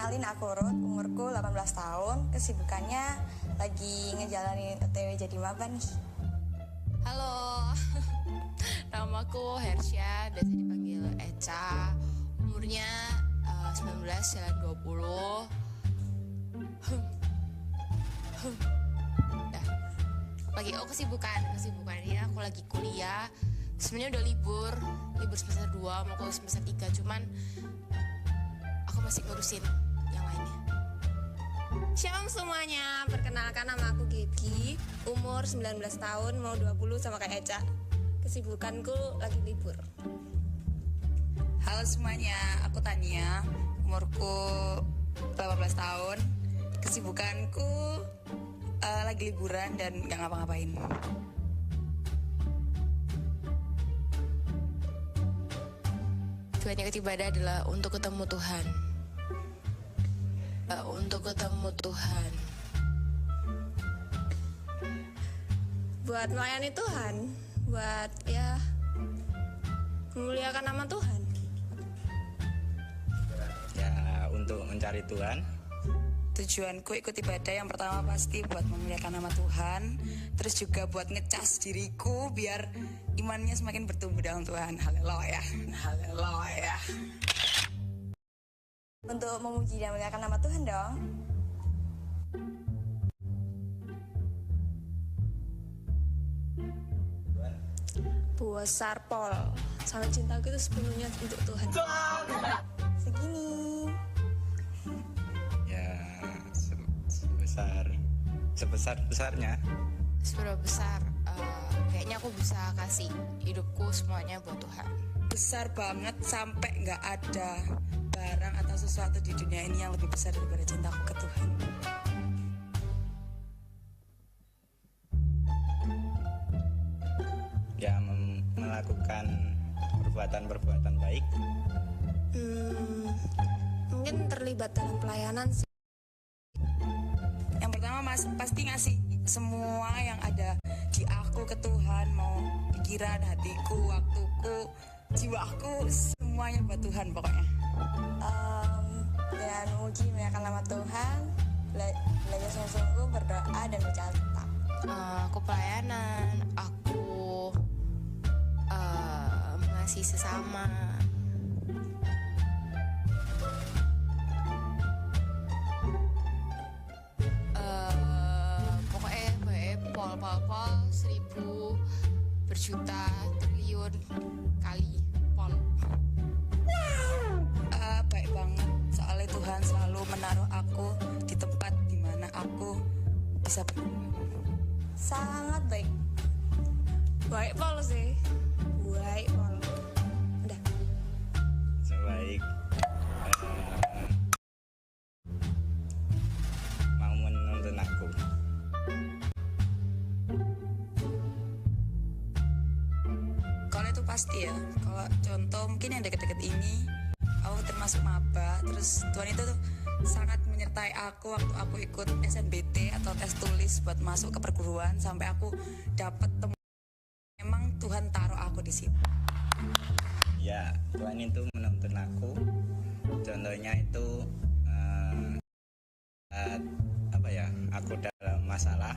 Kenalin aku Ruth, umurku 18 tahun, kesibukannya lagi ngejalanin OTW jadi maba nih. Halo, namaku Hersya, biasa dipanggil Eca. Umurnya 19 jalan 20. Kesibukannya aku lagi kuliah. Sebenarnya udah libur semester 2 mau ke semester 3, cuman aku masih ngurusin yang lainnya. Shalom semuanya, perkenalkan nama aku Gaby, umur 19 tahun, mau 20 sama kayak Eca. Kesibukanku lagi libur. Halo semuanya, aku Tania, umurku 18 tahun, kesibukanku lagi liburan dan gak ngapa-ngapain. Tujuan ikut ibadah adalah untuk ketemu Tuhan. Buat melayani Tuhan, buat memuliakan nama Tuhan. Ya, untuk mencari Tuhan. Tujuanku ikut ibadah yang pertama pasti buat memuliakan nama Tuhan, terus juga buat ngecas diriku biar imannya semakin bertumbuh dalam Tuhan. Haleluya, haleluya. Untuk memuji dan memuliakan nama Tuhan dong. Besar Pol, sangat cintaku itu sepenuhnya untuk Tuhan. Segini. Ya, sebesar-besarnya. Seberapa besar, kayaknya aku bisa kasih hidupku semuanya buat Tuhan. Besar banget sampai gak ada barang atau sesuatu di dunia ini yang lebih besar daripada cintaku ke Tuhan. Ya, melakukan perbuatan-perbuatan baik. Mungkin terlibat dalam pelayanan sih. Yang pertama pasti ngasih semua yang ada di aku ke Tuhan, mau pikiran, hatiku, waktuku, jiwaku, semuanya buat Tuhan pokoknya. Dengan memuji memuliakan nama Tuhan, belajar sungguh-sungguh, berdoa dan bercakap. Aku pelayanan, aku mengasihi sesama. Pol 1000 berjuta triliun kali pol. Baik banget, soalnya Tuhan selalu menaruh aku di tempat dimana aku bisa Sangat baik. Baik Pol sih. Baik Pol. Udah. Sebaik mau menuntun aku. Kalau itu pasti ya. Kalau contoh mungkin yang deket-deket ini, aku termasuk maba, terus Tuhan itu tuh sangat menyertai aku waktu aku ikut SNBT atau tes tulis buat masuk ke perguruan, sampai aku dapat memang Tuhan taruh aku di situ. Ya, Tuhan itu menuntun aku. Contohnya itu aku dalam masalah,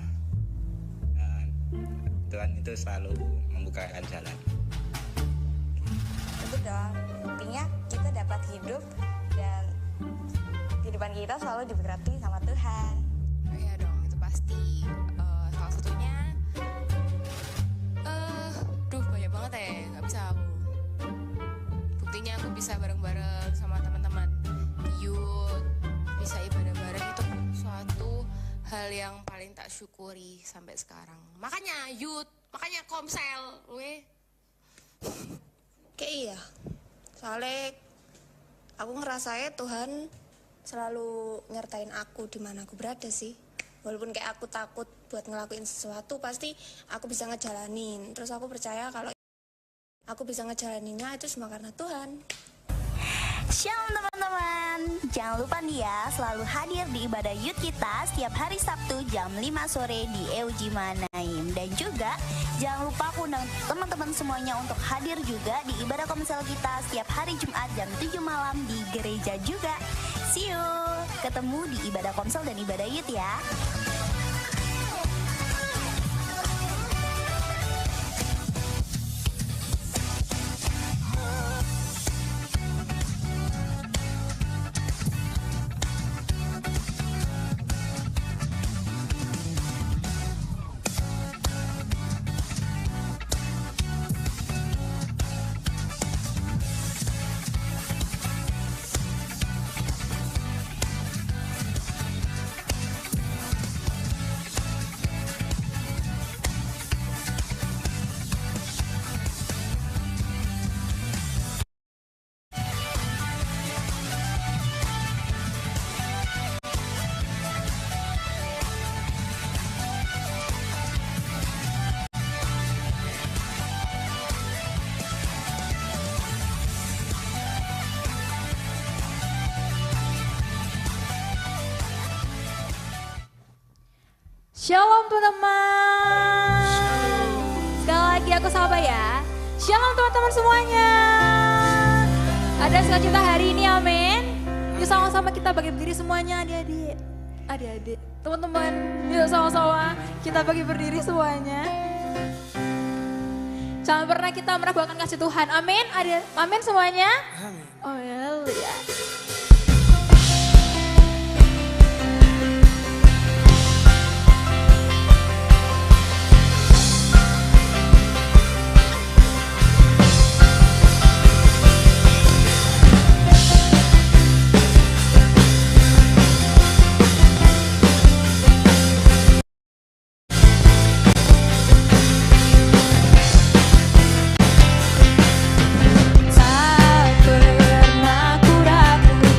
Tuhan itu selalu membukakan jalan. Itu dong. Intinya kita dapat hidup dan kehidupan kita selalu diberkati sama Tuhan. Oh iya dong, itu pasti. Salah satunya, banyak banget ya, nggak bisa aku. Buktinya aku bisa bareng-bareng sama teman-teman di youth, bisa ibadah bareng, itu suatu hal yang paling tak syukuri sampai sekarang. Makanya youth, makanya komsel, Kayak iya. Soalnya aku ngerasanya Tuhan selalu nyertain aku di mana aku berada sih. Walaupun kayak aku takut buat ngelakuin sesuatu, pasti aku bisa ngejalanin. Terus aku percaya kalau aku bisa ngejalaninnya itu semua karena Tuhan. Shalom teman-teman, jangan lupa nih ya selalu hadir di ibadah youth kita setiap hari Sabtu jam 5 sore di EUJ Manaim. Dan juga jangan lupa aku undang teman-teman semuanya untuk hadir juga di ibadah komsel kita setiap hari Jumat jam 7 malam di gereja juga. See you! ketemu di ibadah Komsel dan ibadah Youth ya. Shalom teman-teman. Sekali lagi aku sapa ya. Shalom teman-teman semuanya. Ada sukacita hari ini, amin. Yuk sama-sama kita bagi berdiri semuanya, adik-adik. Adik-adik, teman-teman, yuk sama-sama kita bagi berdiri semuanya. Jangan pernah kita meragukan kasih Tuhan, amin. Amin semuanya. Amin. Oh ya. Tak pernah ku ragu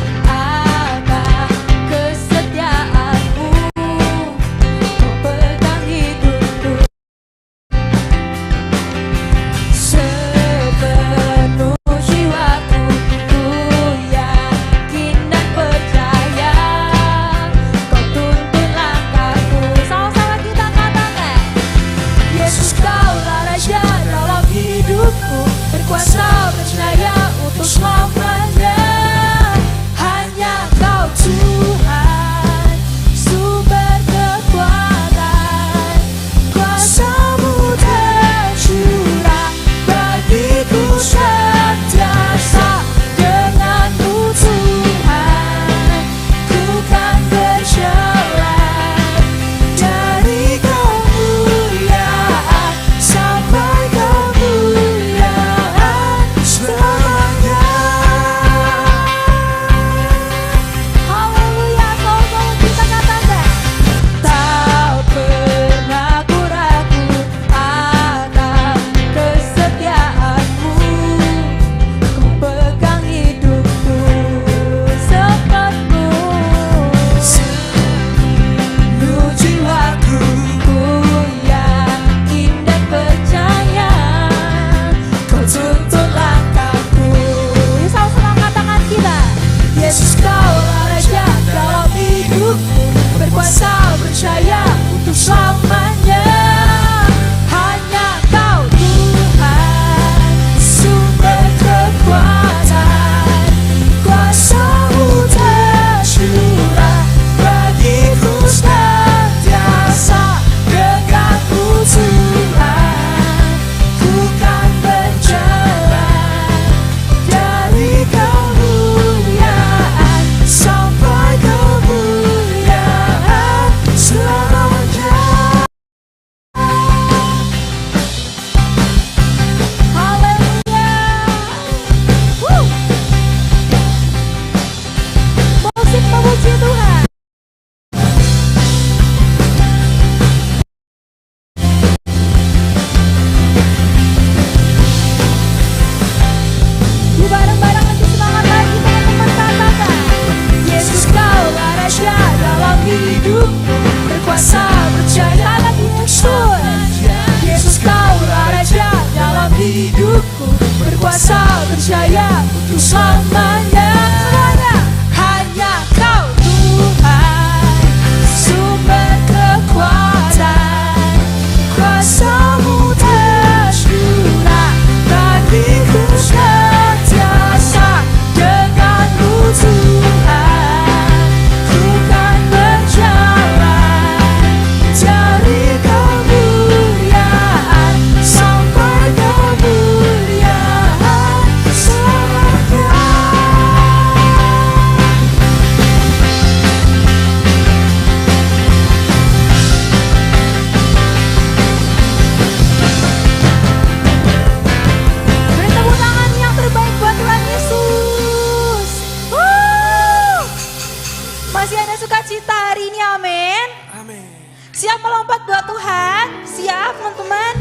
Siap melompat buat Tuhan? Siap teman-teman?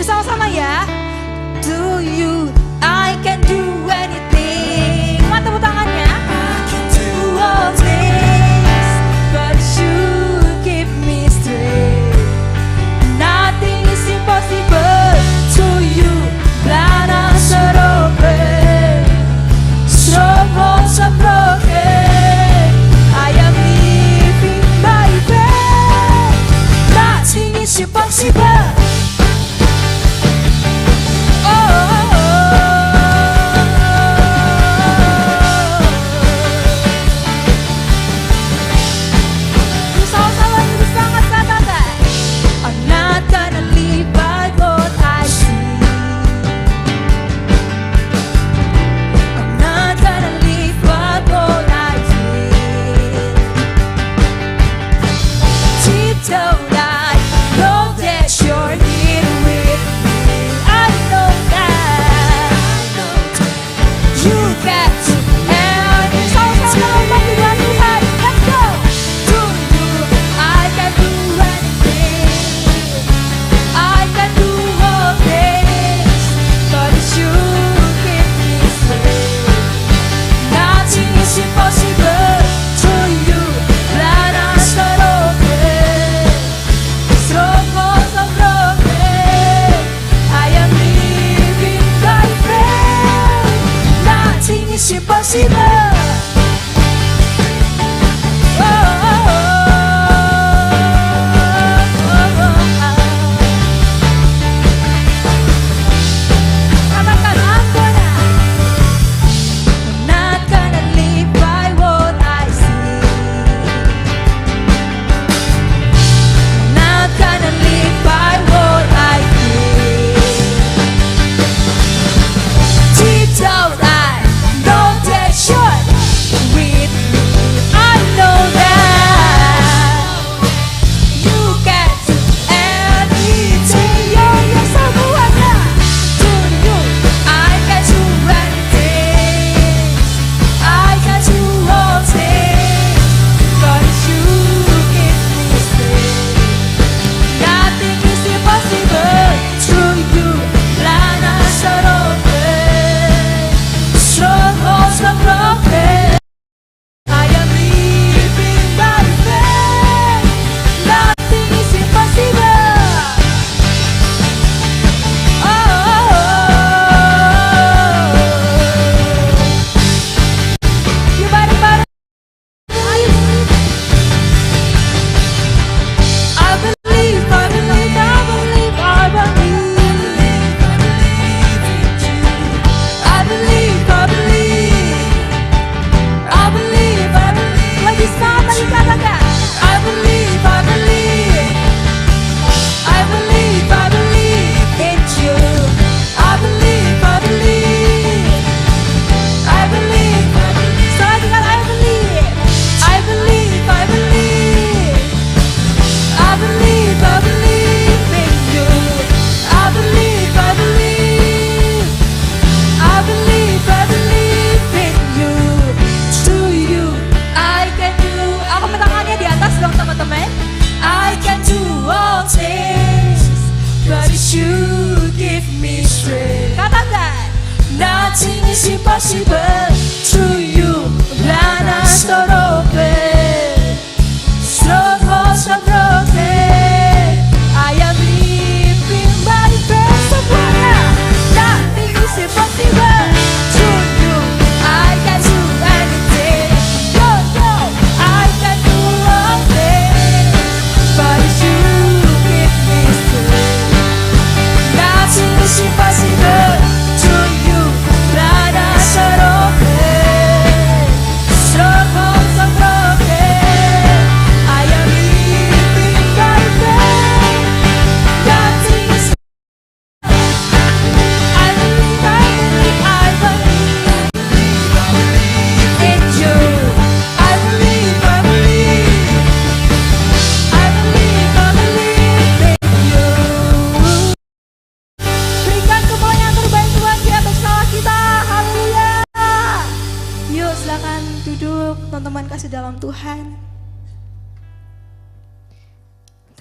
Bersama-sama ya. Do you, I can do anything. Mau tepuk tangannya. I can do all things, but you keep me straight. Nothing is impossible to you. Blind eyes are open, strongholds are broken. I am living by faith. Nothing is impossible.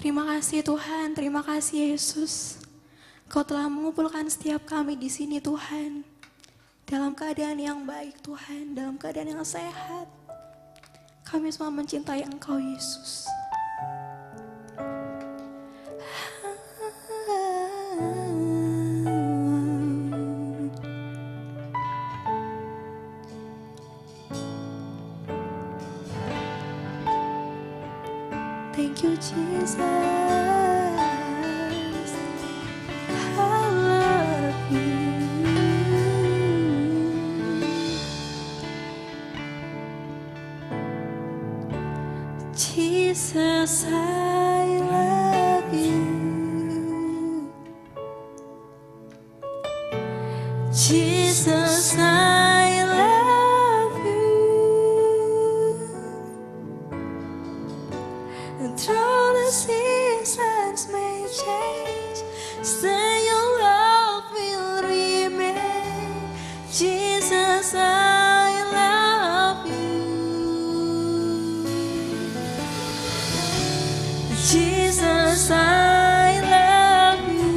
Terima kasih Tuhan, terima kasih Yesus. Kau telah mengumpulkan setiap kami di sini Tuhan. Dalam keadaan yang baik Tuhan, dalam keadaan yang sehat. Kami semua mencintai Engkau Yesus. Thank you Jesus. I love you. Jesus, I love you. Jesus, I love you. And though the seasons may change, still your love will remain. Jesus, I love you. Jesus, I love you.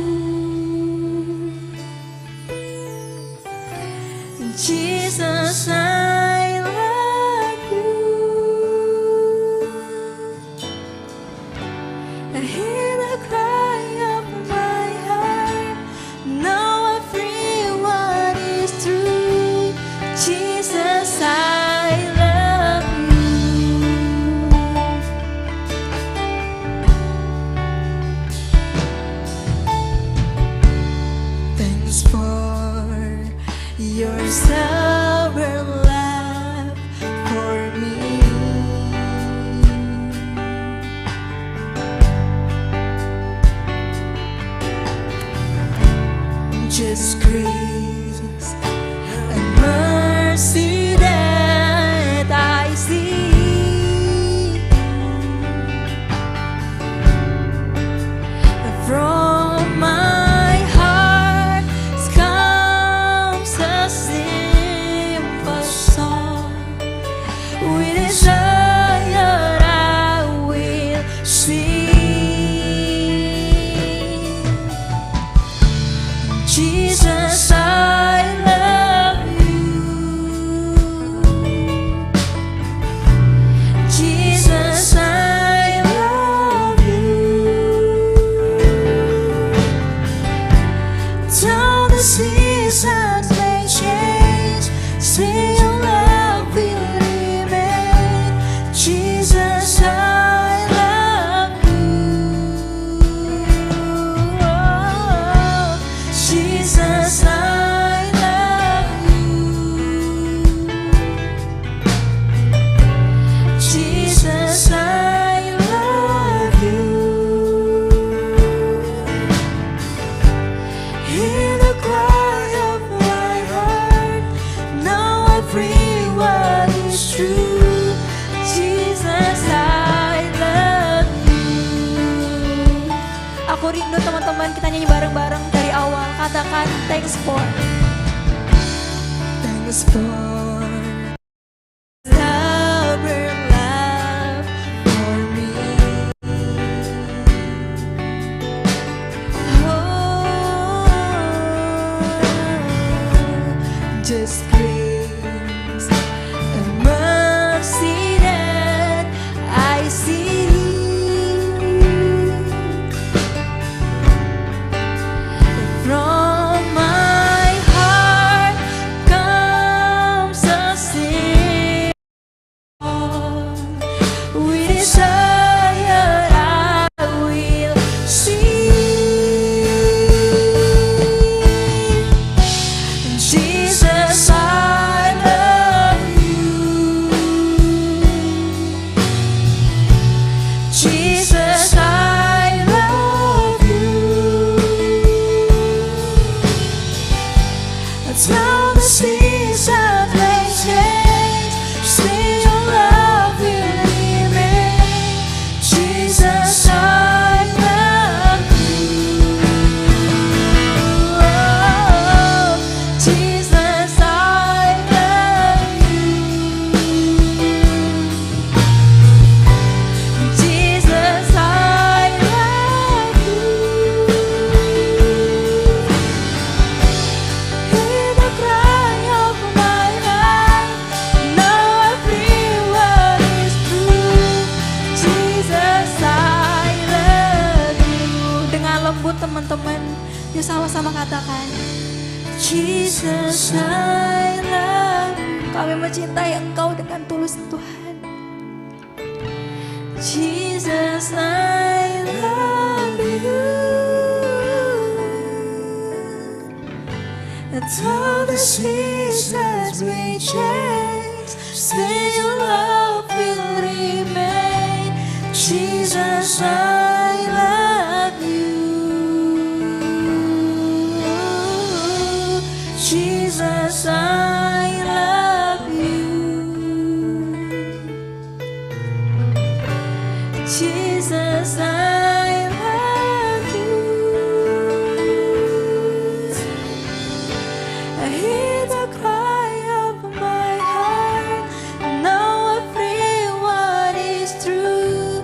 Jesus, I love you. I hear the cry of my heart. Now I free what is true. Jesus, I love you. Thanks for your sovereign love for me. Just grace and mercy that I see from my heart comes a simple song. With desire I will sing. Jesus, I love you. Jesus, I love you. Though the seasons may change, still your love will remain. Jesus, I love you. Oh, Jesus, I love you. Jesus, I love you. Hear the cry of my heart. Now I free what is true. Jesus, I love you. Aku rindu teman-teman, kita nyanyi bareng-bareng dari awal. Katakan thanks for sovereign love for me. Oh, just grace and mercy that I see. From my heart comes a sing. With desire I will sing. Jesus, I love you. Jesus, I love you. Though the seasons may change, still your love will remain. katakan, Jesus, I love you. kami mencintai Engkau dengan tulus Tuhan. Jesus, I love you. Though the seasons may change, still your love will remain. Jesus, I love you. Jesus, I love you. Jesus, I love you. I hear the cry of my heart. Now I feel what is true.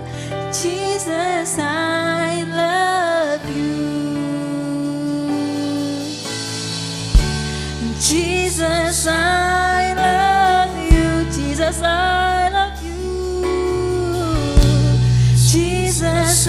Jesus, I love you. Jesus, I love you. Jesus, I love you. Jesus,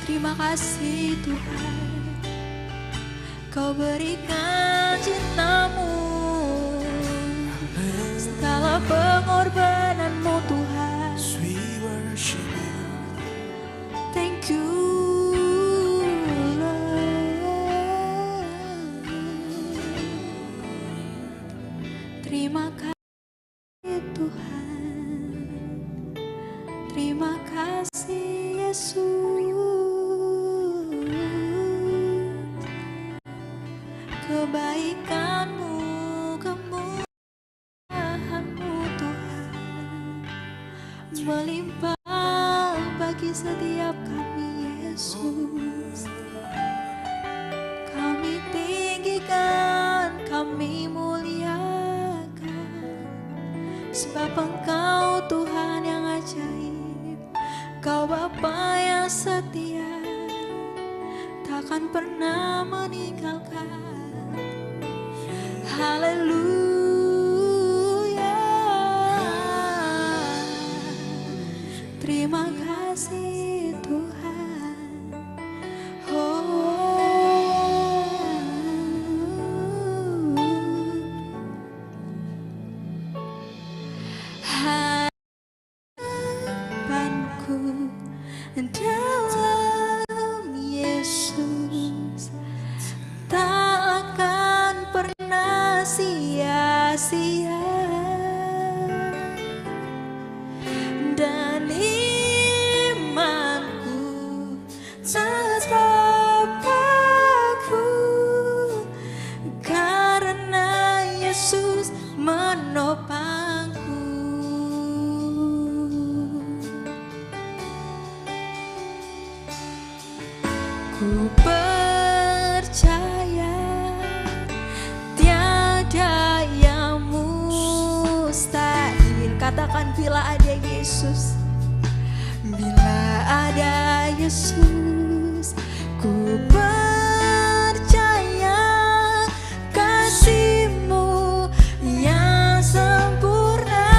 Terima kasih Tuhan, Kau berikan cintamu, segala pengorbananmu Tuhan. Thank you Lord. Terima kasih Tuhan, terima kasih Yesus. Kebaikanmu, kemurahanmu Tuhan melimpah bagi setiap kami Yesus. Kami tinggikan, kami muliakan, sebab Engkau Tuhan yang ajaib, Kau Bapa yang setia, takkan pernah meninggalkan. Haleluya. Terima kasih Tuhan. Harapanku dalam Yesus tak akan pernah sia-sia, dan imanku tetap teguh karena Yesus menopangku. Ku percaya tiada yang mustahil. Katakan bila ada Yesus, bila ada Yesus. Ku percaya kasih-Mu yang sempurna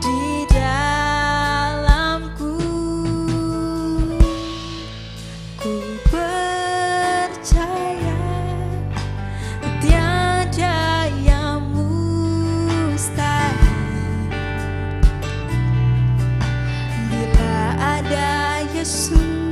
di dalamku. Ku percaya tiada yang mustahil bila ada Yesus.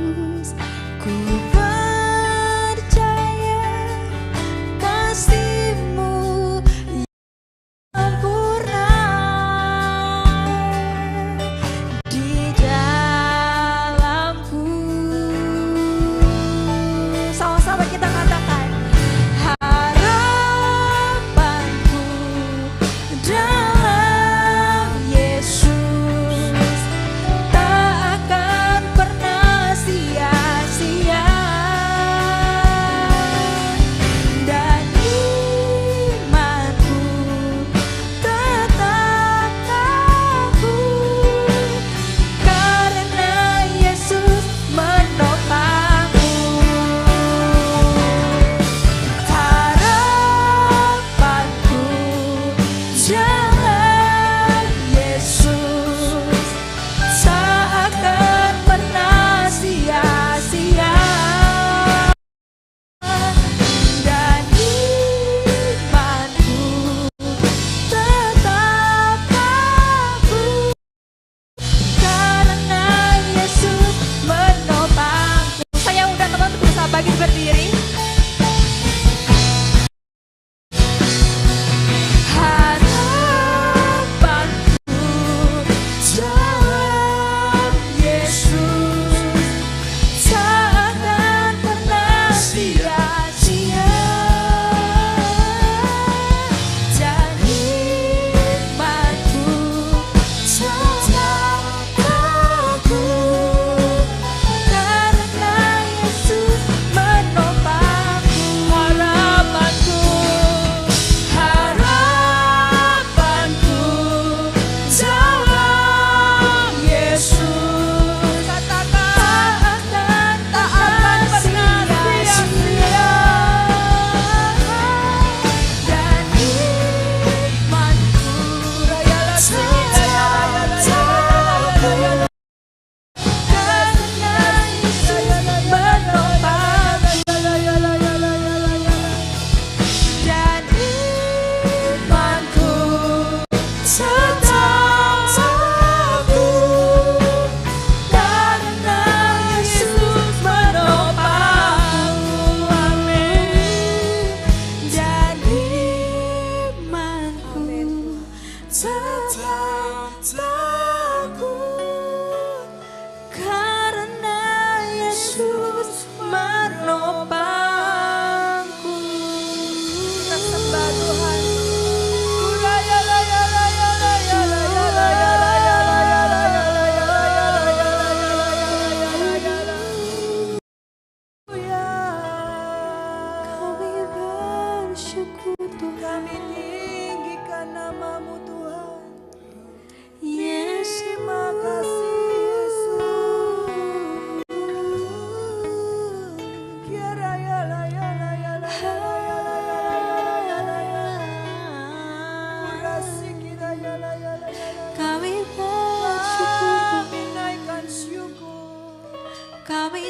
kami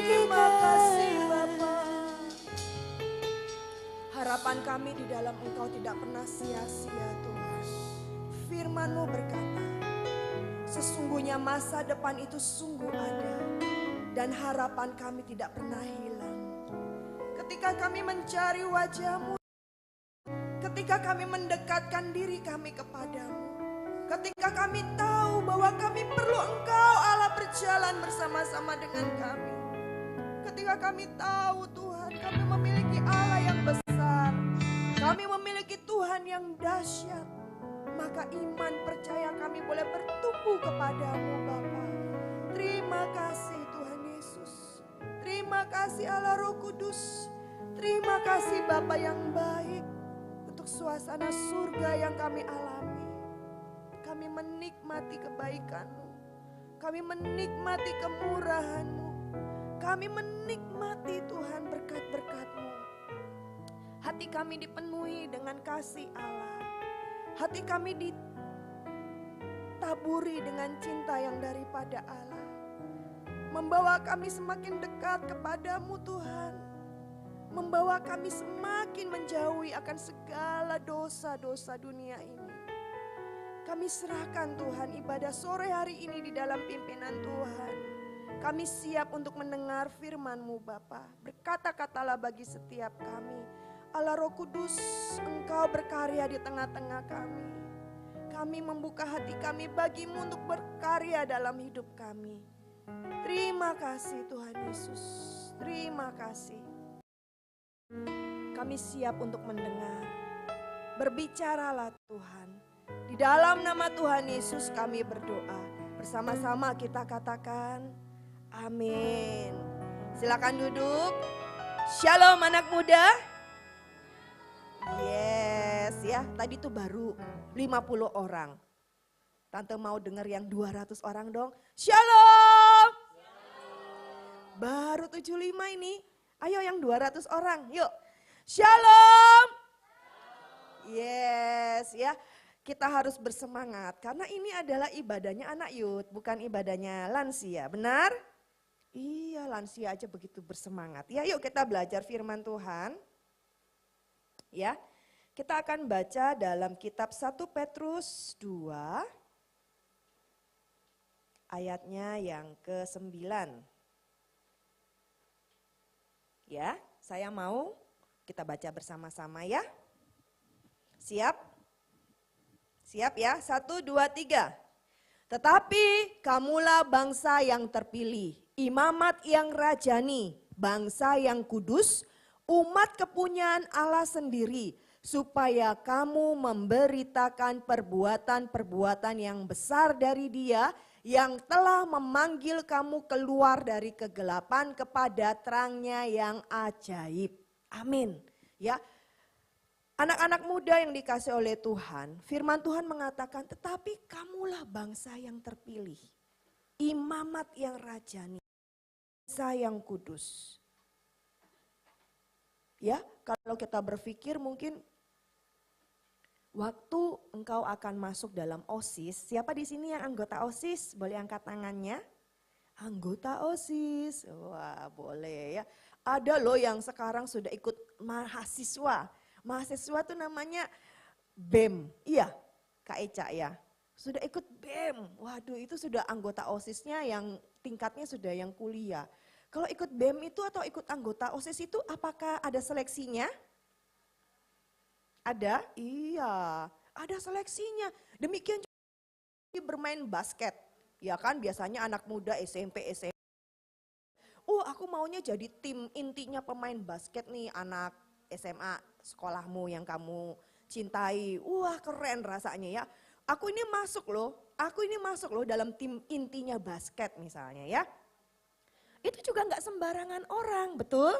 Terima kasih tinggal. Bapa. Harapan kami di dalam Engkau tidak pernah sia-sia Tuhan. Firman-Mu berkata, sesungguhnya masa depan itu sungguh ada dan harapan kami tidak pernah hilang. Ketika kami mencari wajah-Mu, ketika kami mendekatkan diri kami kepadamu, ketika kami tahu bahwa kami perlu Engkau Allah berjalan bersama-sama dengan kami. Ketika kami tahu Tuhan kami memiliki Allah yang besar, kami memiliki Tuhan yang dahsyat, maka iman percaya kami boleh bertumbuh kepadamu Bapa. Terima kasih Tuhan Yesus. Terima kasih Allah Roh Kudus. Terima kasih Bapa yang baik untuk suasana surga yang kami alami. Kami menikmati kebaikan-Mu. Kami menikmati kemurahan-Mu. Kami menikmati Tuhan berkat-berkat-Mu. Hati kami dipenuhi dengan kasih Allah. Hati kami ditaburi dengan cinta yang daripada Allah. Membawa kami semakin dekat kepadamu Tuhan. Membawa kami semakin menjauhi akan segala dosa-dosa dunia ini. Kami serahkan Tuhan ibadah sore hari ini di dalam pimpinan Tuhan. Kami siap untuk mendengar firman-Mu Bapa. Berkata-katalah bagi setiap kami. Allah Roh Kudus, Engkau berkarya di tengah-tengah kami. Kami membuka hati kami bagi-Mu untuk berkarya dalam hidup kami. Terima kasih Tuhan Yesus. Terima kasih. Kami siap untuk mendengar. Berbicaralah Tuhan. Di dalam nama Tuhan Yesus kami berdoa. Bersama-sama kita katakan amin. Silakan duduk. Shalom anak muda. Yes ya, tadi tuh baru 50 orang. Tante mau dengar yang 200 orang dong. Shalom. Baru 75 ini. Ayo yang 200 orang, yuk. Shalom. Yes ya. Kita harus bersemangat karena ini adalah ibadahnya anak youth, bukan ibadahnya lansia, benar? Iya, lansia aja begitu bersemangat. Ya, yuk kita belajar firman Tuhan. Ya. Kita akan baca dalam kitab 1 Petrus 2 ayatnya yang ke-9. Ya, saya mau kita baca bersama-sama ya. Siap? Siap ya, 1, 2, 3. Tetapi kamulah bangsa yang terpilih, imamat yang rajani, bangsa yang kudus, umat kepunyaan Allah sendiri, supaya kamu memberitakan perbuatan-perbuatan yang besar dari Dia yang telah memanggil kamu keluar dari kegelapan kepada terangnya yang ajaib. Amin. Ya. Anak-anak muda yang dikasih oleh Tuhan, firman Tuhan mengatakan, tetapi kamulah bangsa yang terpilih, imamat yang rajani, bangsa yang kudus. Ya, kalau kita berpikir mungkin waktu engkau akan masuk dalam OSIS, siapa di sini yang anggota OSIS? Boleh angkat tangannya? Anggota OSIS, wah boleh ya. Ada loh yang sekarang sudah ikut mahasiswa. Mahasiswa tuh namanya BEM, iya Kak Eca ya. Sudah ikut BEM, waduh itu sudah anggota OSISnya yang tingkatnya sudah yang kuliah. Kalau ikut BEM itu atau ikut anggota OSIS itu apakah ada seleksinya? Ada? Iya, ada seleksinya. Demikian juga bermain basket. Ya kan biasanya anak muda SMP, SMA. Oh aku maunya jadi tim intinya pemain basket nih anak SMA sekolahmu yang kamu cintai. Wah keren rasanya ya. Aku ini masuk loh dalam tim intinya basket misalnya ya. Itu juga gak sembarangan orang, betul?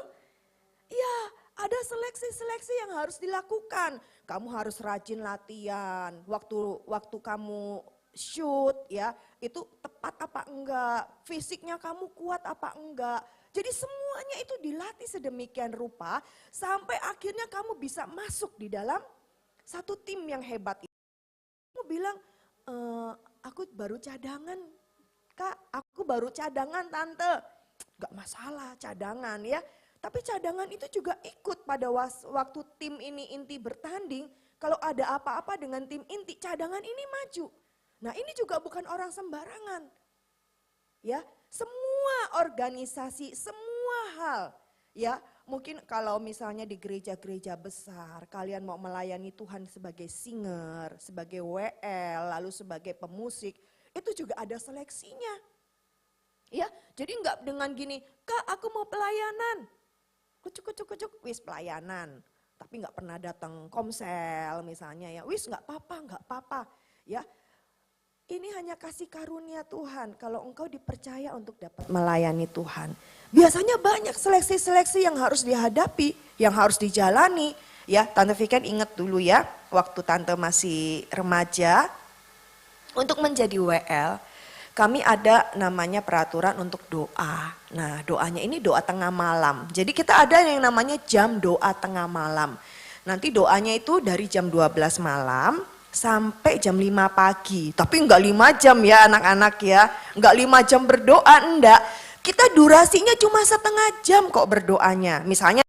Ya ada seleksi-seleksi yang harus dilakukan. Kamu harus rajin latihan, waktu kamu shoot ya, itu tepat apa enggak, fisiknya kamu kuat apa enggak. Jadi semuanya itu dilatih sedemikian rupa sampai akhirnya kamu bisa masuk di dalam satu tim yang hebat itu. Kamu bilang, aku baru cadangan, Kak, aku baru cadangan tante. Gak masalah cadangan ya. Tapi cadangan itu juga ikut pada waktu tim ini inti bertanding. Kalau ada apa-apa dengan tim inti, cadangan ini maju. Nah ini juga bukan orang sembarangan. Ya, semua organisasi, semua hal. Ya, mungkin kalau misalnya di gereja-gereja besar, kalian mau melayani Tuhan sebagai singer, sebagai WL, lalu sebagai pemusik, itu juga ada seleksinya. Ya, jadi enggak dengan gini, Kak aku mau pelayanan. Kucuk, wis pelayanan. Tapi enggak pernah datang komsel misalnya ya, wis enggak apa-apa. Ya, ini hanya kasih karunia Tuhan kalau engkau dipercaya untuk dapat melayani Tuhan. Biasanya banyak seleksi-seleksi yang harus dihadapi, yang harus dijalani. Ya, Tante Viken ingat dulu ya, waktu Tante masih remaja, untuk menjadi WL, kami ada namanya peraturan untuk doa. Nah doanya ini doa tengah malam. Jadi kita ada yang namanya jam doa tengah malam. Nanti doanya itu dari jam 12 malam sampai jam 5 pagi. Tapi enggak 5 jam ya anak-anak ya. Enggak 5 jam berdoa, enggak. Kita durasinya cuma setengah jam kok berdoanya. Misalnya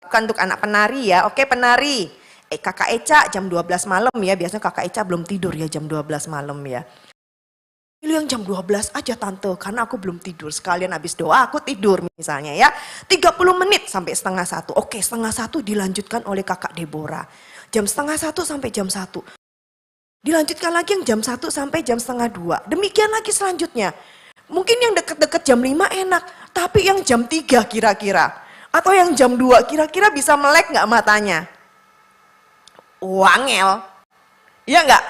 bukan untuk anak penari ya. Oke penari. Kakak Eca jam 12 malam ya. Biasanya kakak Eca belum tidur ya jam 12 malam ya. Pilih yang jam 12 aja tante karena aku belum tidur. Sekalian habis doa aku tidur misalnya ya. 30 menit sampai setengah 1. Oke setengah 1 dilanjutkan oleh kakak Deborah. Jam setengah 1 sampai jam 1. Dilanjutkan lagi yang jam 1 sampai jam setengah 2. Demikian lagi selanjutnya. Mungkin yang deket-deket jam 5 enak. Tapi yang jam 3 kira-kira. Atau yang jam 2 kira-kira bisa melek gak matanya? Wangel. Iya gak?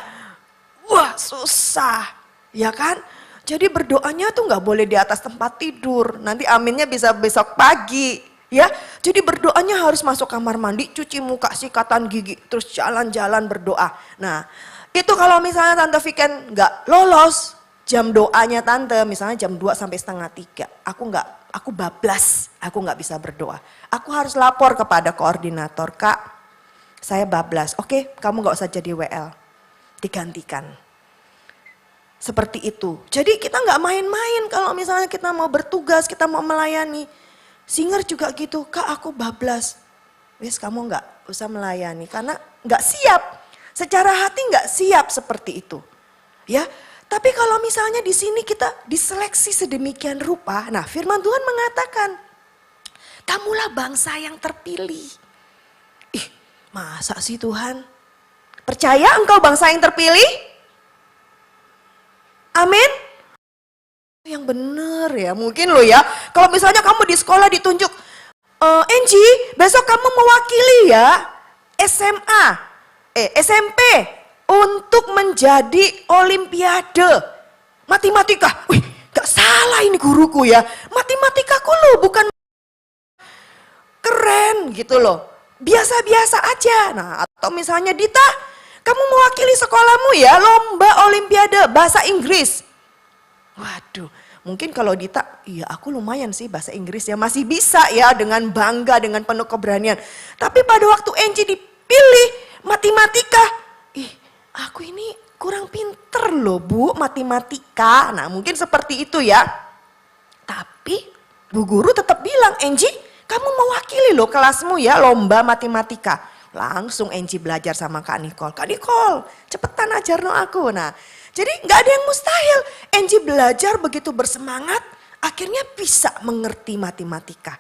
Wah susah. Ya kan? Jadi berdoanya tuh gak boleh di atas tempat tidur. Nanti aminnya bisa besok pagi. Ya, jadi berdoanya harus masuk kamar mandi, cuci muka, sikatan gigi, terus jalan-jalan berdoa. Nah, itu kalau misalnya Tante Viken nggak lolos jam doanya Tante, misalnya jam 2 sampai setengah 3, aku bablas, aku nggak bisa berdoa. Aku harus lapor kepada koordinator, Kak, saya bablas. Oke, kamu nggak usah jadi WL, digantikan. Seperti itu. Jadi kita nggak main-main kalau misalnya kita mau bertugas, kita mau melayani. Singer juga gitu, Kak aku bablas. Wes kamu nggak usah melayani karena nggak siap. Secara hati nggak siap seperti itu. Ya, tapi kalau misalnya di sini kita diseleksi sedemikian rupa. Nah firman Tuhan mengatakan, kamulah bangsa yang terpilih. Ih, masa sih Tuhan? Percaya engkau bangsa yang terpilih? Amin. Yang bener ya, mungkin lo ya. Kalau misalnya kamu di sekolah ditunjuk, Angie, besok kamu mewakili ya SMP untuk menjadi Olimpiade Matematika. Wih, gak salah ini guruku ya. Matematikaku lo bukan keren gitu loh. Biasa-biasa aja. Nah, atau misalnya Dita, kamu mewakili sekolahmu ya lomba Olimpiade bahasa Inggris. Waduh, mungkin kalau Dita, iya aku lumayan sih bahasa Inggris ya, masih bisa ya dengan bangga, dengan penuh keberanian. Tapi pada waktu Angie dipilih matematika, aku ini kurang pinter loh Bu matematika. Nah mungkin seperti itu ya. Tapi Bu Guru tetap bilang, Angie kamu mewakili loh kelasmu ya lomba matematika. Langsung Angie belajar sama Kak Nicole. Kak Nicole cepetan ajar no aku. Nah jadi nggak ada yang mustahil. Angie belajar begitu bersemangat, akhirnya bisa mengerti matematika.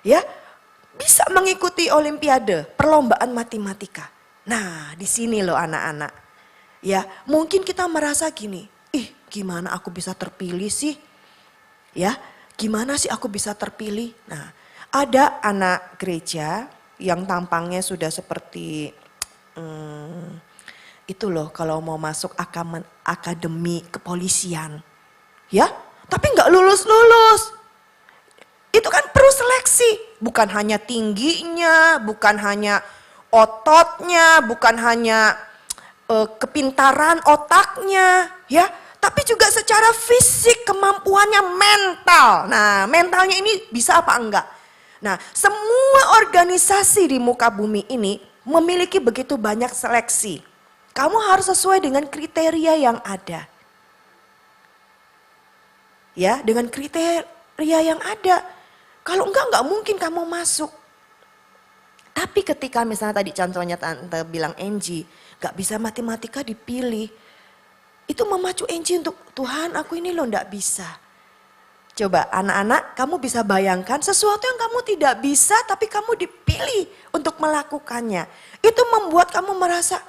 Ya, bisa mengikuti olimpiade, perlombaan matematika. Nah, di sini loh anak-anak. Ya, mungkin kita merasa gini, gimana aku bisa terpilih sih? Ya, gimana sih aku bisa terpilih? Nah, ada anak gereja yang tampangnya sudah seperti itu loh kalau mau masuk akademi kepolisian. Ya, tapi nggak lulus-lulus. Itu kan perlu seleksi. Bukan hanya tingginya, bukan hanya ototnya, bukan hanya kepintaran otaknya. Ya, tapi juga secara fisik, kemampuannya mental. Nah, mentalnya ini bisa apa enggak? Nah, semua organisasi di muka bumi ini memiliki begitu banyak seleksi. Kamu harus sesuai dengan kriteria yang ada. Ya, dengan kriteria yang ada. Kalau enggak mungkin kamu masuk. Tapi ketika misalnya tadi contohnya Tante bilang Angie, gak bisa matematika dipilih. Itu memacu Angie untuk, Tuhan aku ini loh gak bisa. Coba anak-anak kamu bisa bayangkan sesuatu yang kamu tidak bisa tapi kamu dipilih untuk melakukannya. Itu membuat kamu merasa,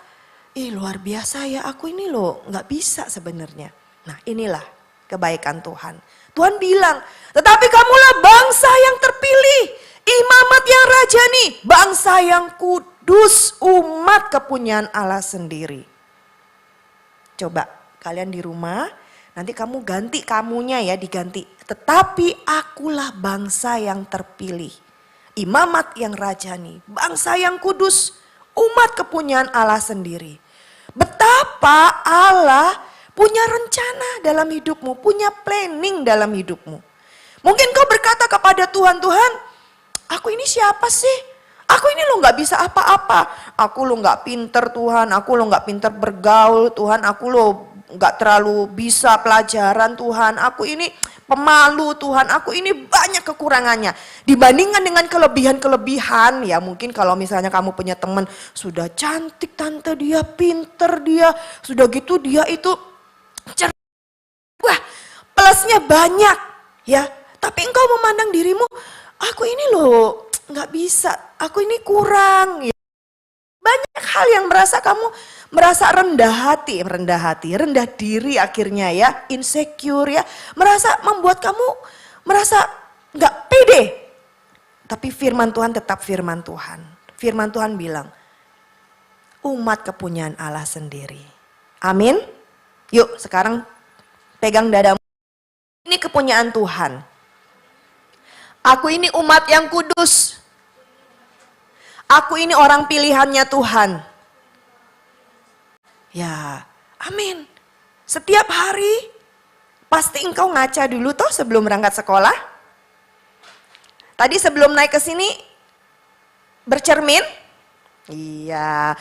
luar biasa ya aku ini loh gak bisa sebenarnya. Nah inilah kebaikan Tuhan. Tuhan bilang, tetapi kamulah bangsa yang terpilih, imamat yang rajani, bangsa yang kudus, umat kepunyaan Allah sendiri. Coba kalian di rumah, nanti kamu ganti kamunya ya diganti. Tetapi akulah bangsa yang terpilih, imamat yang rajani, bangsa yang kudus, umat kepunyaan Allah sendiri. Betapa Allah punya rencana dalam hidupmu, punya planning dalam hidupmu. Mungkin kau berkata kepada Tuhan, Tuhan aku ini siapa sih? Aku ini lo gak bisa apa-apa. Aku lo gak pinter Tuhan, aku lo gak pinter bergaul Tuhan, aku lo gak terlalu bisa pelajaran Tuhan. Aku ini pemalu Tuhan, aku ini banyak kekurangannya. Dibandingkan dengan kelebihan-kelebihan, ya mungkin kalau misalnya kamu punya teman, sudah cantik tante dia, pinter dia, sudah gitu dia itu wah plusnya banyak ya. Tapi engkau memandang dirimu, aku ini loh gak bisa, aku ini kurang ya. Banyak hal yang kamu merasa rendah diri akhirnya ya, insecure ya. Membuat kamu merasa gak pede. Tapi firman Tuhan tetap firman Tuhan. Firman Tuhan bilang, umat kepunyaan Allah sendiri. Amin. Yuk sekarang pegang dadamu. Ini kepunyaan Tuhan. Aku ini umat yang kudus. Aku ini orang pilihannya Tuhan. Ya, amin. Setiap hari pasti engkau ngaca dulu toh sebelum berangkat sekolah. Tadi sebelum naik ke sini bercermin. Iya.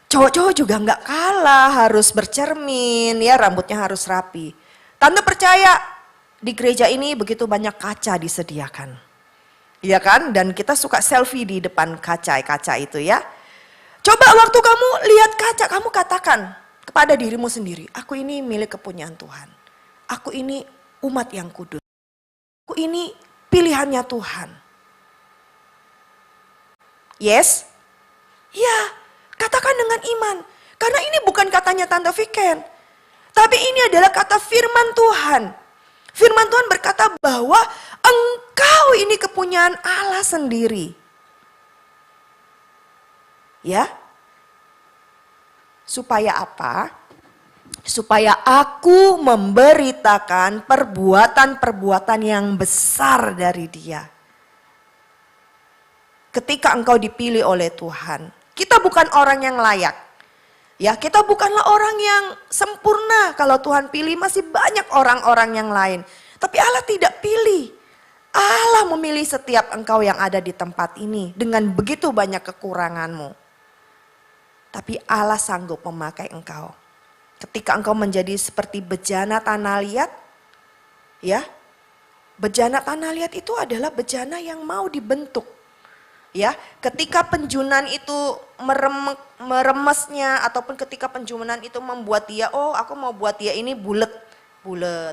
Cowok-cowok juga nggak kalah, harus bercermin ya, rambutnya harus rapi. Tante percaya di gereja ini begitu banyak kaca disediakan. Iya kan? Dan kita suka selfie di depan kaca itu ya. Coba waktu kamu lihat kaca, kamu katakan kepada dirimu sendiri, aku ini milik kepunyaan Tuhan. Aku ini umat yang kudus. Aku ini pilihannya Tuhan. Yes? Ya. Katakan dengan iman. Karena ini bukan katanya Tante Viken. Tapi ini adalah kata firman Tuhan. Firman Tuhan berkata bahwa engkau ini kepunyaan Allah sendiri. Ya. Supaya apa? Supaya aku memberitakan perbuatan-perbuatan yang besar dari Dia. Ketika engkau dipilih oleh Tuhan. Kita bukan orang yang layak. Ya, kita bukanlah orang yang sempurna. Kalau Tuhan pilih masih banyak orang-orang yang lain. Tapi Allah tidak pilih. Allah memilih setiap engkau yang ada di tempat ini dengan begitu banyak kekuranganmu. Tapi Allah sanggup memakai engkau. Ketika engkau menjadi seperti bejana tanah liat, ya. Bejana tanah liat itu adalah bejana yang mau dibentuk. Ya, ketika penjunan itu meremesnya ataupun ketika penjunan itu membuat dia, oh aku mau buat dia ini bulat,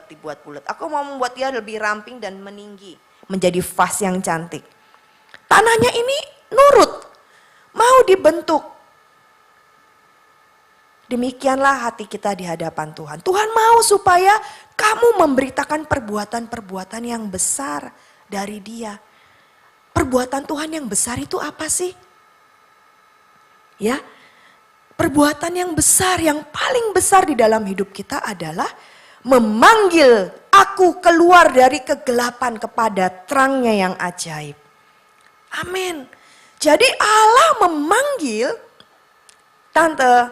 dibuat bulat. Aku mau membuat dia lebih ramping dan meninggi, menjadi vas yang cantik. Tanahnya ini nurut, mau dibentuk. Demikianlah hati kita di hadapan Tuhan. Tuhan mau supaya kamu memberitakan perbuatan-perbuatan yang besar dari Dia. Perbuatan Tuhan yang besar itu apa sih? Ya, perbuatan yang besar, yang paling besar di dalam hidup kita adalah memanggil aku keluar dari kegelapan kepada terangnya yang ajaib. Amin. Jadi Allah memanggil Tante,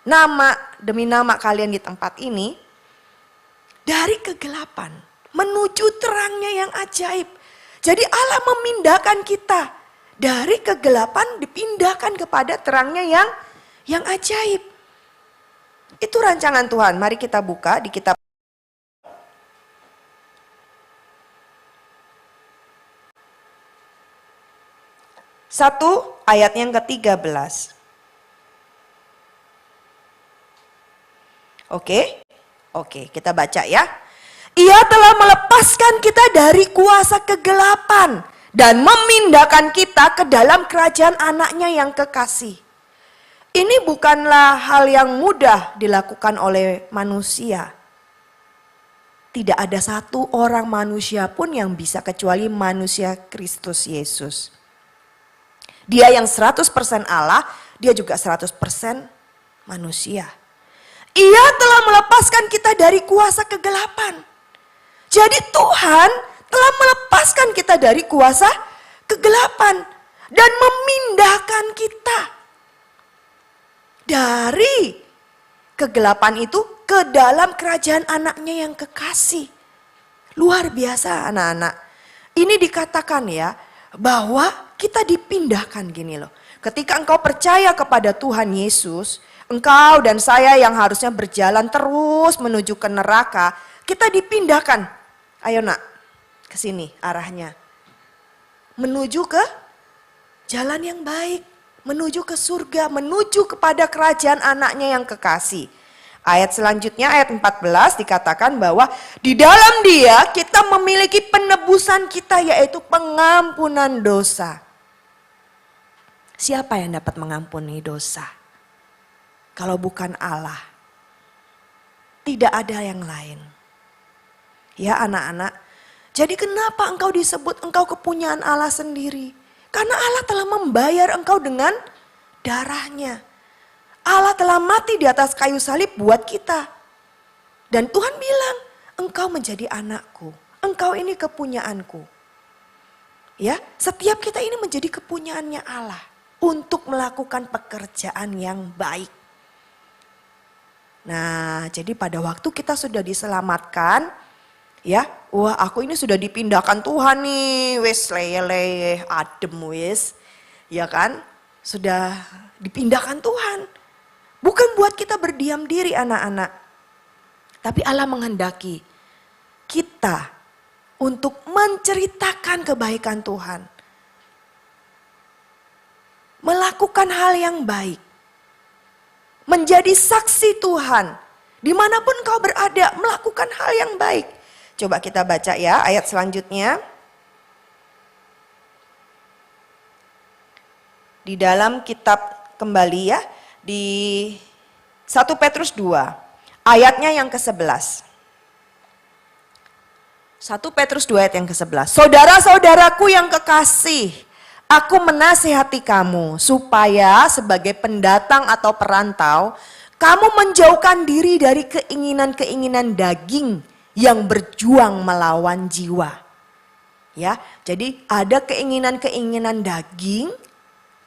nama demi nama kalian di tempat ini dari kegelapan menuju terangnya yang ajaib. Jadi Allah memindahkan kita dari kegelapan dipindahkan kepada terangnya yang ajaib. Itu rancangan Tuhan. Mari kita buka di kitab ayat yang ke-13. Oke, kita baca ya. Ia telah melepaskan kita dari kuasa kegelapan dan memindahkan kita ke dalam kerajaan anaknya yang kekasih. Ini bukanlah hal yang mudah dilakukan oleh manusia. Tidak ada satu orang manusia pun yang bisa kecuali manusia Kristus Yesus. Dia yang 100% Allah, dia juga 100% manusia. Ia telah melepaskan kita dari kuasa kegelapan. Jadi Tuhan telah melepaskan kita dari kuasa kegelapan dan memindahkan kita dari kegelapan itu ke dalam kerajaan anaknya yang kekasih. Luar biasa anak-anak. Ini dikatakan ya bahwa kita dipindahkan gini loh. Ketika engkau percaya kepada Tuhan Yesus, engkau dan saya yang harusnya berjalan terus menuju ke neraka, kita dipindahkan. Ayo nak, ke sini arahnya. Menuju ke jalan yang baik, menuju ke surga, menuju kepada kerajaan anaknya yang kekasih. Ayat selanjutnya, ayat 14 dikatakan bahwa di dalam Dia kita memiliki penebusan kita, yaitu pengampunan dosa. Siapa yang dapat mengampuni dosa? Kalau bukan Allah, tidak ada yang lain. Ya anak-anak, jadi kenapa engkau disebut engkau kepunyaan Allah sendiri? Karena Allah telah membayar engkau dengan darahnya. Allah telah mati di atas kayu salib buat kita. Dan Tuhan bilang, engkau menjadi anakku, engkau ini kepunyaanku. Ya, setiap kita ini menjadi kepunyaannya Allah untuk melakukan pekerjaan yang baik. Nah, jadi pada waktu kita sudah diselamatkan, ya, wah aku ini sudah dipindahkan Tuhan nih, wes lele, adem wes, ya kan, sudah dipindahkan Tuhan. Bukan buat kita berdiam diri anak-anak, tapi Allah menghendaki kita untuk menceritakan kebaikan Tuhan. Melakukan hal yang baik, menjadi saksi Tuhan, dimanapun kau berada, melakukan hal yang baik. Coba kita baca ya ayat selanjutnya. Di dalam kitab kembali ya, di 1 Petrus 2, ayatnya yang ke-11. 1 Petrus 2 ayat yang ke-11. Saudara-saudaraku yang kekasih, aku menasihati kamu supaya sebagai pendatang atau perantau, kamu menjauhkan diri dari keinginan-keinginan daging yang berjuang melawan jiwa. Ya, jadi ada keinginan-keinginan daging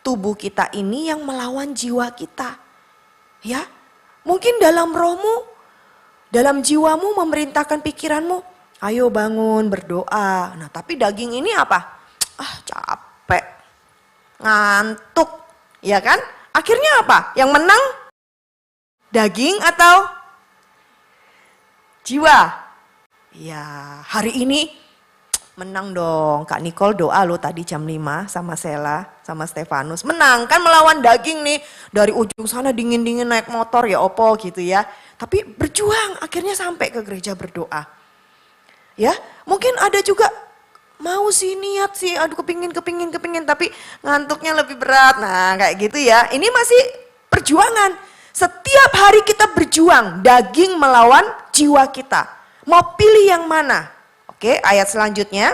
tubuh kita ini yang melawan jiwa kita. Ya, mungkin dalam rohmu, dalam jiwamu memerintahkan pikiranmu, ayo bangun berdoa. Nah, tapi daging ini apa? Capek, ngantuk, ya kan? Akhirnya apa? Yang menang daging atau jiwa? Ya, hari ini menang dong. Kak Nicole doa lo tadi jam 5 sama Sela, sama Stefanus. Menang kan melawan daging nih. Dari ujung sana dingin-dingin naik motor ya opo gitu ya. Tapi berjuang akhirnya sampai ke gereja berdoa. Ya, mungkin ada juga mau sih niat sih, aduh kepingin tapi ngantuknya lebih berat. Nah kayak gitu ya. Ini masih perjuangan. Setiap hari kita berjuang, daging melawan jiwa kita. Mau pilih yang mana? Oke, ayat selanjutnya.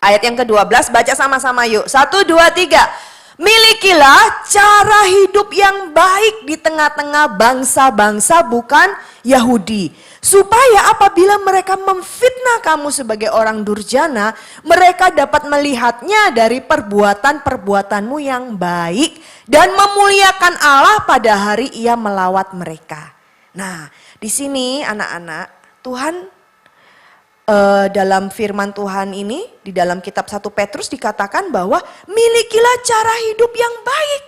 Ayat yang ke-12, baca sama-sama yuk. 1, 2, 3. Milikilah cara hidup yang baik di tengah-tengah bangsa-bangsa bukan Yahudi. Supaya apabila mereka memfitnah kamu sebagai orang durjana, mereka dapat melihatnya dari perbuatan-perbuatanmu yang baik dan memuliakan Allah pada hari Ia melawat mereka. Nah, di sini anak-anak, Tuhan dalam firman Tuhan ini, di dalam kitab 1 Petrus dikatakan bahwa milikilah cara hidup yang baik.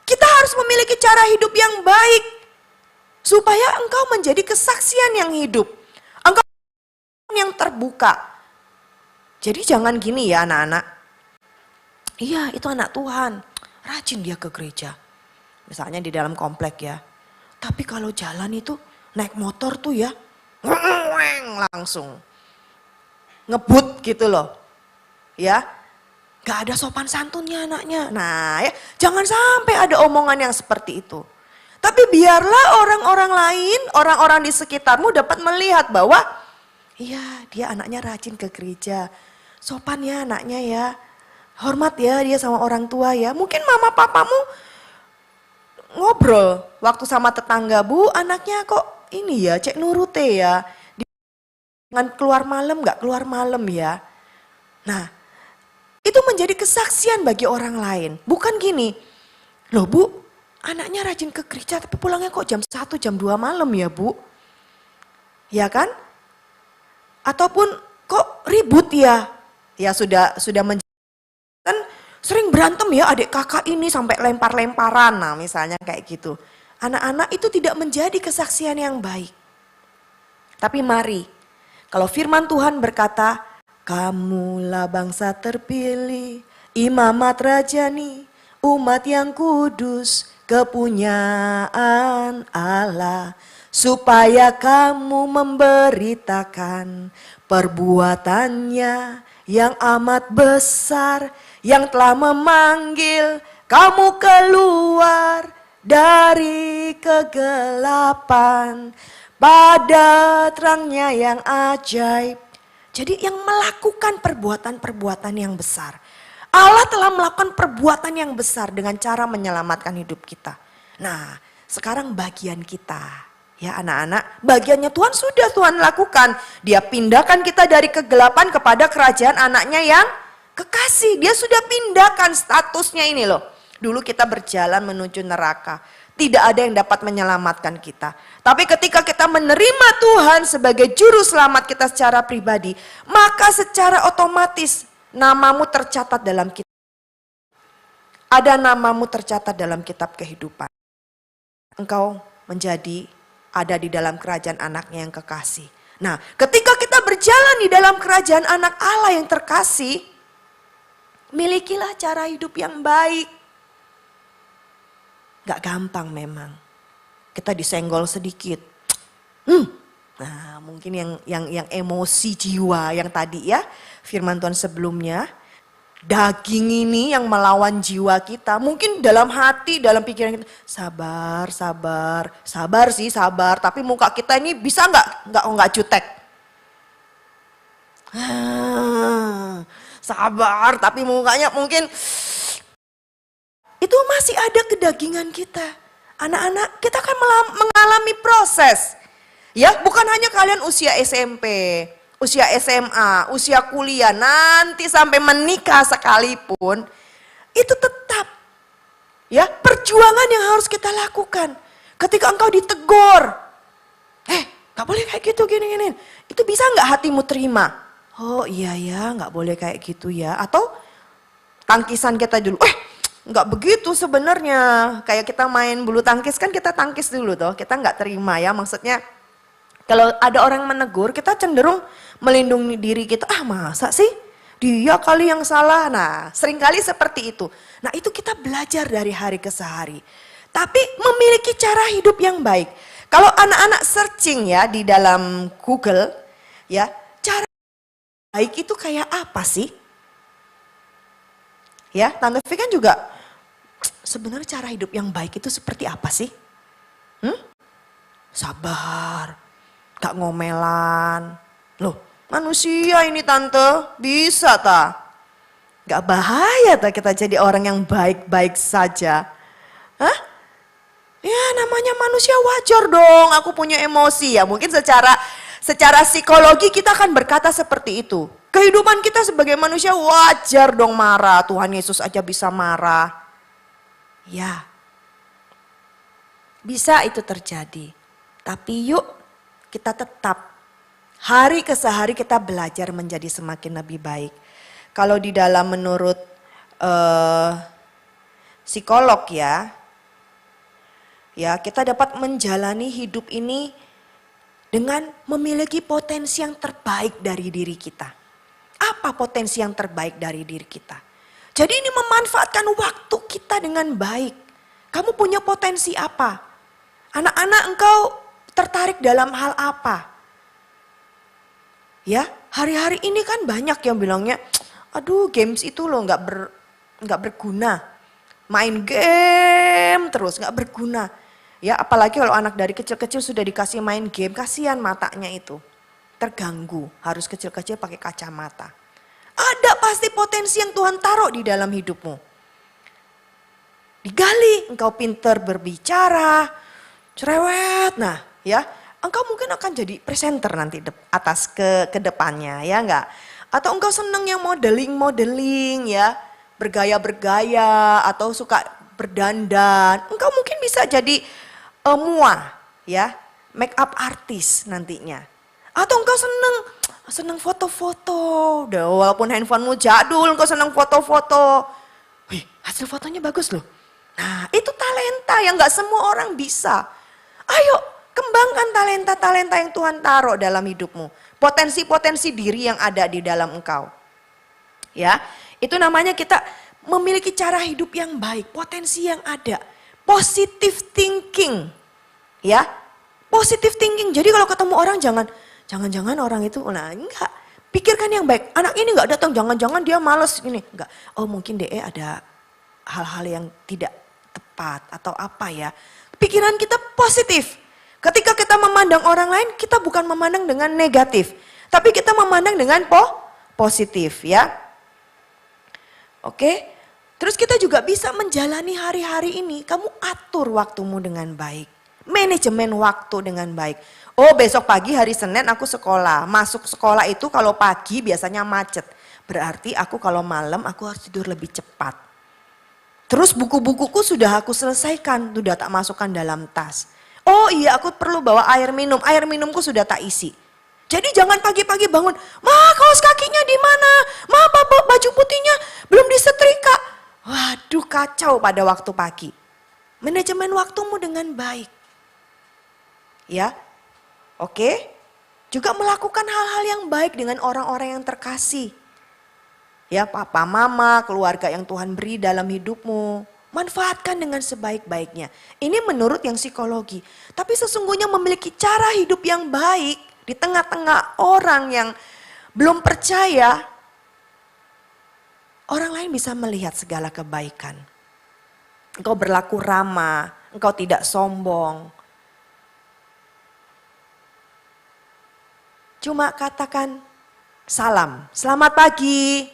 Kita harus memiliki cara hidup yang baik supaya engkau menjadi kesaksian yang hidup. Engkau yang terbuka. Jadi jangan gini ya anak-anak. Iya, itu anak Tuhan. Rajin dia ke gereja. Misalnya di dalam komplek ya. Tapi kalau jalan itu naik motor tuh ya, langsung ngebut gitu loh. Ya, gak ada sopan santunnya anaknya. Nah ya, jangan sampai ada omongan yang seperti itu. Tapi biarlah orang-orang lain, orang-orang di sekitarmu dapat melihat bahwa iya, dia anaknya rajin ke gereja. Sopan ya anaknya ya. Hormat ya dia sama orang tua ya. Mungkin mama papamu ngobrol waktu sama tetangga, Bu anaknya kok ini ya cek nurute ya. Dengan keluar malam gak keluar malam ya. Nah itu menjadi kesaksian bagi orang lain. Bukan gini, loh Bu anaknya rajin ke gereja tapi pulangnya kok jam 1 jam 2 malam ya Bu. Ya kan? Ataupun kok ribut ya. Ya sudah kan sering berantem ya adik kakak ini sampai lempar-lemparan. Nah misalnya kayak gitu. Anak-anak itu tidak menjadi kesaksian yang baik. Tapi mari, kalau firman Tuhan berkata, kamulah bangsa terpilih, imamat rajani, umat yang kudus, kepunyaan Allah. Supaya kamu memberitakan perbuatannya yang amat besar, yang telah memanggil kamu keluar dari kegelapan pada terangnya yang ajaib. Jadi yang melakukan perbuatan-perbuatan yang besar. Allah telah melakukan perbuatan yang besar dengan cara menyelamatkan hidup kita. Nah sekarang bagian kita. Ya anak-anak, bagiannya Tuhan sudah Tuhan lakukan. Dia pindahkan kita dari kegelapan kepada kerajaan anaknya yang kekasih. Dia sudah pindahkan statusnya ini loh. Dulu kita berjalan menuju neraka. Tidak ada yang dapat menyelamatkan kita. Tapi ketika kita menerima Tuhan sebagai juru selamat kita secara pribadi, maka secara otomatis namamu tercatat dalam kitab. Ada namamu tercatat dalam kitab kehidupan. Engkau menjadi ada di dalam kerajaan anaknya yang kekasih. Nah ketika kita berjalan di dalam kerajaan anak Allah yang terkasih, milikilah cara hidup yang baik. Gak gampang memang. Kita disenggol sedikit. Nah mungkin yang emosi jiwa yang tadi ya firman Tuhan sebelumnya. Daging ini yang melawan jiwa kita. Mungkin dalam hati, dalam pikiran kita. Sabar sih sabar. Tapi muka kita ini bisa nggak jutek. Sabar tapi mukanya mungkin. Itu masih ada kedagingan kita. Anak-anak kita kan mengalami proses. Ya bukan hanya kalian usia SMP. Usia SMA, usia kuliah, nanti sampai menikah sekalipun, itu tetap ya perjuangan yang harus kita lakukan. Ketika engkau ditegur, gak boleh kayak gitu gini-gini, itu bisa gak hatimu terima? Oh iya ya, gak boleh kayak gitu ya. Atau tangkisan kita dulu, gak begitu sebenarnya. Kayak kita main bulu tangkis kan kita tangkis dulu toh, kita gak terima ya maksudnya. Kalau ada orang menegur, kita cenderung melindungi diri kita. Masa sih? Dia kali yang salah. Nah, seringkali seperti itu. Nah, itu kita belajar dari hari ke hari. Tapi memiliki cara hidup yang baik. Kalau anak-anak searching ya di dalam Google, ya, cara baik itu kayak apa sih? Ya, Tante V kan juga sebenarnya cara hidup yang baik itu seperti apa sih? Sabar. Gak ngomelan. Loh manusia ini tante bisa tak? Gak bahaya tak kita jadi orang yang baik-baik saja? Hah? Ya namanya manusia wajar dong aku punya emosi ya. Mungkin secara psikologi kita akan berkata seperti itu. Kehidupan kita sebagai manusia wajar dong marah. Tuhan Yesus aja bisa marah. Ya. Bisa itu terjadi. Tapi yuk kita tetap hari ke hari kita belajar menjadi semakin lebih baik. Kalau di dalam menurut psikolog ya kita dapat menjalani hidup ini dengan memiliki potensi yang terbaik dari diri kita. Apa potensi yang terbaik dari diri kita? Jadi ini memanfaatkan waktu kita dengan baik. Kamu punya potensi apa? Anak-anak engkau tertarik dalam hal apa? Ya, hari-hari ini kan banyak yang bilangnya, aduh games itu loh nggak berguna. Main game terus nggak berguna. Ya, apalagi kalau anak dari kecil-kecil sudah dikasih main game, kasihan matanya itu. Terganggu, harus kecil-kecil pakai kacamata. Ada pasti potensi yang Tuhan taruh di dalam hidupmu. Digali, engkau pinter berbicara, cerewet, nah ya. Engkau mungkin akan jadi presenter nanti atas ke depannya, ya enggak? Atau engkau seneng yang modeling ya, bergaya-bergaya atau suka berdandan. Engkau mungkin bisa jadi ya, make up artist nantinya. Atau engkau seneng foto-foto, walaupun handphonemu jadul, engkau seneng foto-foto. Wih, hasil fotonya bagus loh. Nah, itu talenta yang enggak semua orang bisa. Ayo, kembangkan talenta-talenta yang Tuhan taruh dalam hidupmu. Potensi-potensi diri yang ada di dalam engkau. Ya, itu namanya kita memiliki cara hidup yang baik, potensi yang ada. Positive thinking. Ya, positive thinking. Jadi kalau ketemu orang jangan-jangan orang itu, nah enggak. Pikirkan yang baik. Anak ini enggak datang, jangan-jangan dia males gini. Enggak. Oh mungkin DE ada hal-hal yang tidak tepat atau apa ya. Pikiran kita positif. Ketika kita memandang orang lain, kita bukan memandang dengan negatif. Tapi kita memandang dengan positif ya. Oke. Terus kita juga bisa menjalani hari-hari ini. Kamu atur waktumu dengan baik. Manajemen waktu dengan baik. Oh besok pagi hari Senin aku sekolah. Masuk sekolah itu kalau pagi biasanya macet. Berarti aku kalau malam aku harus tidur lebih cepat. Terus buku-bukuku sudah aku selesaikan. Sudah tak masukkan dalam tas. Oh iya aku perlu bawa air minum. Air minumku sudah tak isi. Jadi jangan pagi-pagi bangun. Ma kaos kakinya di mana? Ma baju putihnya belum disetrika. Waduh kacau pada waktu pagi. Manajemen waktumu dengan baik. Ya, oke. Juga melakukan hal-hal yang baik dengan orang-orang yang terkasih. Ya, papa, mama, keluarga yang Tuhan beri dalam hidupmu. Manfaatkan dengan sebaik-baiknya. Ini menurut yang psikologi. Tapi sesungguhnya memiliki cara hidup yang baik di tengah-tengah orang yang belum percaya. Orang lain bisa melihat segala kebaikan. Engkau berlaku ramah, engkau tidak sombong. Cuma katakan salam, selamat pagi.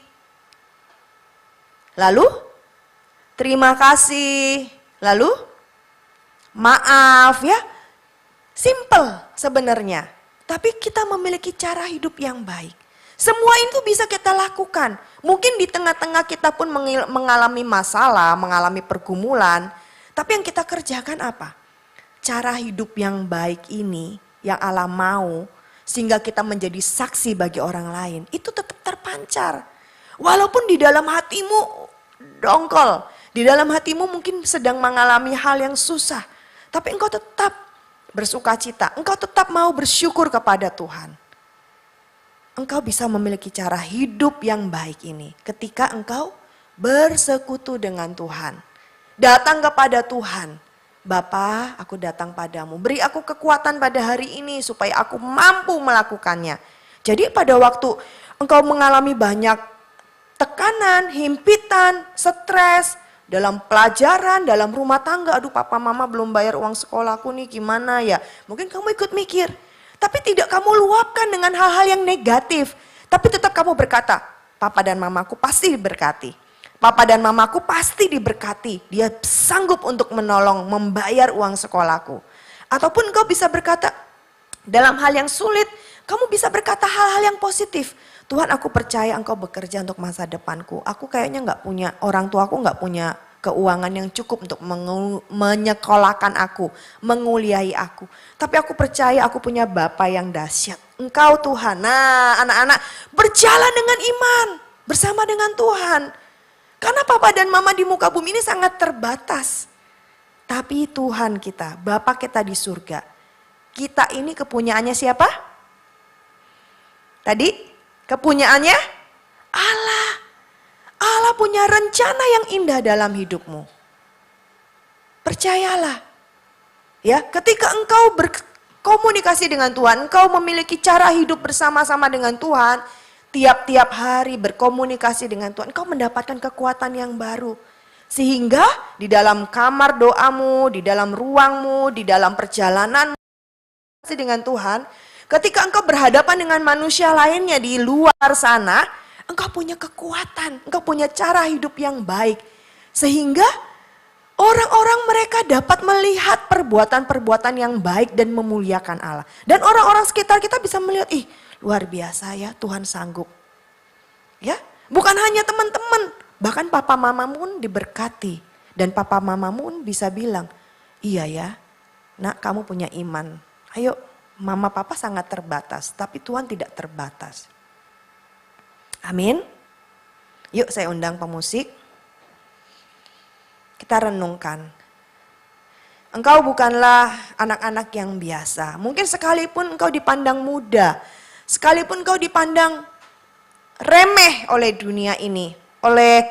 Lalu terima kasih. Lalu maaf ya. Simple sebenarnya. Tapi kita memiliki cara hidup yang baik. Semua itu bisa kita lakukan. Mungkin di tengah-tengah kita pun mengalami masalah, mengalami pergumulan. Tapi yang kita kerjakan apa? Cara hidup yang baik ini, yang Allah mau, sehingga kita menjadi saksi bagi orang lain, itu tetap terpancar. Walaupun di dalam hatimu dongkol, di dalam hatimu mungkin sedang mengalami hal yang susah. Tapi engkau tetap bersuka cita, engkau tetap mau bersyukur kepada Tuhan. Engkau bisa memiliki cara hidup yang baik ini ketika engkau bersekutu dengan Tuhan. Datang kepada Tuhan. Bapa, aku datang padamu. Beri aku kekuatan pada hari ini supaya aku mampu melakukannya. Jadi pada waktu engkau mengalami banyak tekanan, himpitan, stres, dalam pelajaran, dalam rumah tangga. Aduh papa mama belum bayar uang sekolahku nih gimana ya. Mungkin kamu ikut mikir. Tapi tidak kamu luapkan dengan hal-hal yang negatif. Tapi tetap kamu berkata, papa dan mamaku pasti diberkati. Papa dan mamaku pasti diberkati. Dia sanggup untuk menolong, membayar uang sekolahku. Ataupun kau bisa berkata, dalam hal yang sulit, kamu bisa berkata hal-hal yang positif. Tuhan aku percaya engkau bekerja untuk masa depanku. Aku kayaknya gak punya, orang tuaku gak punya keuangan yang cukup untuk menyekolahkan aku, menguliahi aku. Tapi aku percaya aku punya Bapa yang dahsyat. Engkau Tuhan. Nah anak-anak berjalan dengan iman bersama dengan Tuhan. Karena Papa dan Mama di muka bumi ini sangat terbatas. Tapi Tuhan kita, Bapa kita di surga. Kita ini kepunyaannya siapa? Tadi kepunyaannya Allah. Allah Allah punya rencana yang indah dalam hidupmu. Percayalah. Ya, ketika engkau berkomunikasi dengan Tuhan, engkau memiliki cara hidup bersama-sama dengan Tuhan, tiap-tiap hari berkomunikasi dengan Tuhan, engkau mendapatkan kekuatan yang baru. Sehingga di dalam kamar doamu, di dalam ruangmu, di dalam perjalananmu dengan Tuhan, ketika engkau berhadapan dengan manusia lainnya di luar sana, engkau punya kekuatan, engkau punya cara hidup yang baik. Sehingga orang-orang mereka dapat melihat perbuatan-perbuatan yang baik dan memuliakan Allah. Dan orang-orang sekitar kita bisa melihat, ih luar biasa ya, Tuhan sanggup. Ya, bukan hanya teman-teman, bahkan papa mamamu pun diberkati. Dan papa mamamu pun bisa bilang, iya ya, nak kamu punya iman. Ayo, mama papa sangat terbatas, tapi Tuhan tidak terbatas. Amin. Yuk saya undang pemusik. Kita renungkan. Engkau bukanlah anak-anak yang biasa. Mungkin sekalipun engkau dipandang muda, sekalipun engkau dipandang remeh oleh dunia ini, oleh